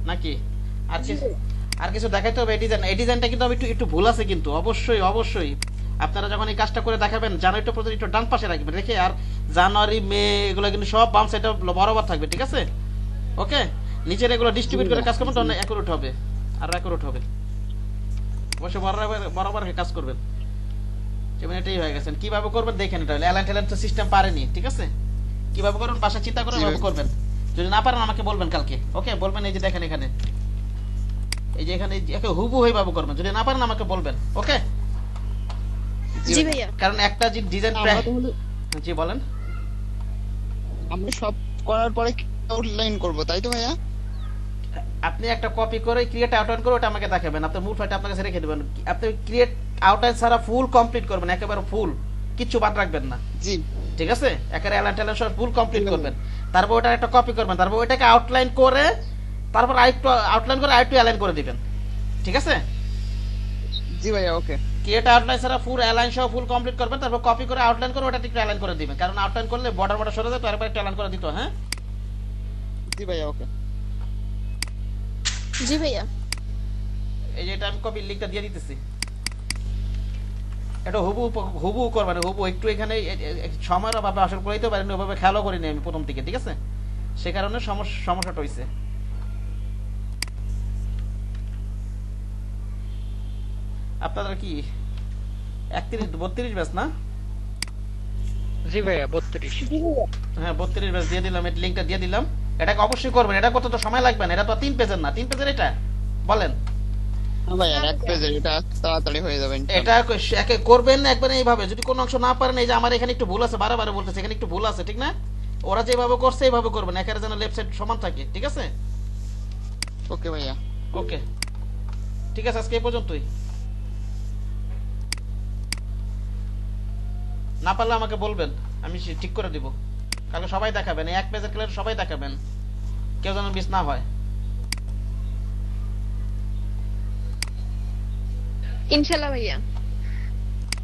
নাকি? আর কিছু আর কিছু দেখাইতে হবে? এই ডিজাইনটা কিন্তু আমি একটু ভুল আছে কিন্তু, অবশ্যই অবশ্যই আপনারা যখন এই কাজটা করে দেখাবেন জানুয়ারিটা পর্যন্ত একটু ডান পাশে রাখবেন রেখে, আর জানুয়ারি মে এগুলো কিন্তু সব বাম সাইডে বরাবর থাকবে, ঠিক আছে? ওকে, নিচের এগুলো ডিস্ট্রিবিউট করে কাজ করবেন, তখন অ্যাকুরেট হবে, আর অ্যাকুরেট হবে, অবশ্যই বরাবর কাজ করবেন। যেমন এটাই হয়ে গেছেন, কিভাবে করবেন দেখেন, এটা অ্যালাইন ট্যালাইন তো সিস্টেম পারেনি, ঠিক আছে? কিভাবে করবেন বাসা চিন্তা করে এভাবে করবেন। যদি না পারেন আমাকে বলবেন কালকে, ওকে? বলবেন এই যে দেখেন এখানে, এই যে এখানে একে হুবহু এইভাবে করবেন, যদি না পারেন আমাকে বলবেন, ওকে? জি ভাইয়া। কারণ একটা যে ডিজাইন, আমরা তাহলে জি বলেন। আমরা সব করার পরে আউটলাইন করব, তাই তো ভাইয়া? আপনি একটা কপি করে ক্রিয়েট আউটলাইন করে ওটা আমাকে দেখাবেন, আপনার মুড ফাইলটা আপনার কাছে রেখে দেবেন। আপনি ক্রিয়েট আউটলাইন ছাড়া ফুল কমপ্লিট করবেন, একেবারে ফুল, কিচ্ছু বাদ রাখবেন না, জি ঠিক আছে? একেবারে অ্যালাইন ট্যালাইন সব ফুল কমপ্লিট করবেন, তারপর ওটা একটা কপি করবেন, তারপর ওটাকে আউটলাইন করে, তারপর আরেকটু আউটলাইন করে আরেকটু অ্যালাইন করে দিবেন, ঠিক আছে? জি ভাইয়া, ওকে। ক্রিয়েট আউটলাইন ছাড়া ফুল অ্যালাইন সহ ফুল কমপ্লিট করবেন, তারপর কপি করে আউটলাইন করে ওটা একটু অ্যালাইন করে দিবেন, কারণ আউটলাইন করলে বর্ডার সরে যায়, তারপর একটু অ্যালাইন করে দিতে, হ্যাঁ? জি ভাইয়া, ওকে। জি ভাইয়া। এই যে এটা আমি কপি লিংকটা দিয়ে দিতেছি, এটা হুবহু করবেন, হুবহু একটু এখানে সময়ের অভাবে আসলে করাইতে পারেন, ওভাবে খেয়ালও করিনি আমি প্রথম থেকে, ঠিক আছে? সে কারণে সমস্যাটা হয়েছে। আপনারা কি 31-32 ব্যাচ না? জি ভাইয়া 32। হ্যাঁ 32 ব্যাচ দিয়ে দিলাম, এই লিংকটা দিয়ে দিলাম। এটাকে অবশ্যই করবেন, এটা কত তো সময় লাগবে না, এটা তো 3 পেজের না, 3 পেজের এটা বলেন। হ্যাঁ ভাইয়া, এক পেজের, এটা তাড়াতাড়ি হয়ে যাবে এটা একে করবেন না একবারে এইভাবে, যদি কোনো অংশ না পারেন, এই যে আমার এখানে একটু ভুল আছে, বারে বলতেছে এখানে একটু ভুল আছে, ঠিক না? ওরা যেভাবে করছে এইভাবে করবেন, একেবারে যেন লেফট সাইড সমান থাকে, ঠিক আছে? ওকে ভাইয়া। ওকে ঠিক আছে, আজকে এই পর্যন্তই। না পারলে আমাকে বলবেন, আমি ঠিক করে দিব। কালকে সবাই দেখাবেন, এই এক পেজের ক্লিয়ার সবাই দেখাবেন, কেউ যেন মিস না হয়। ইনশাল্লাহ ভাইয়া।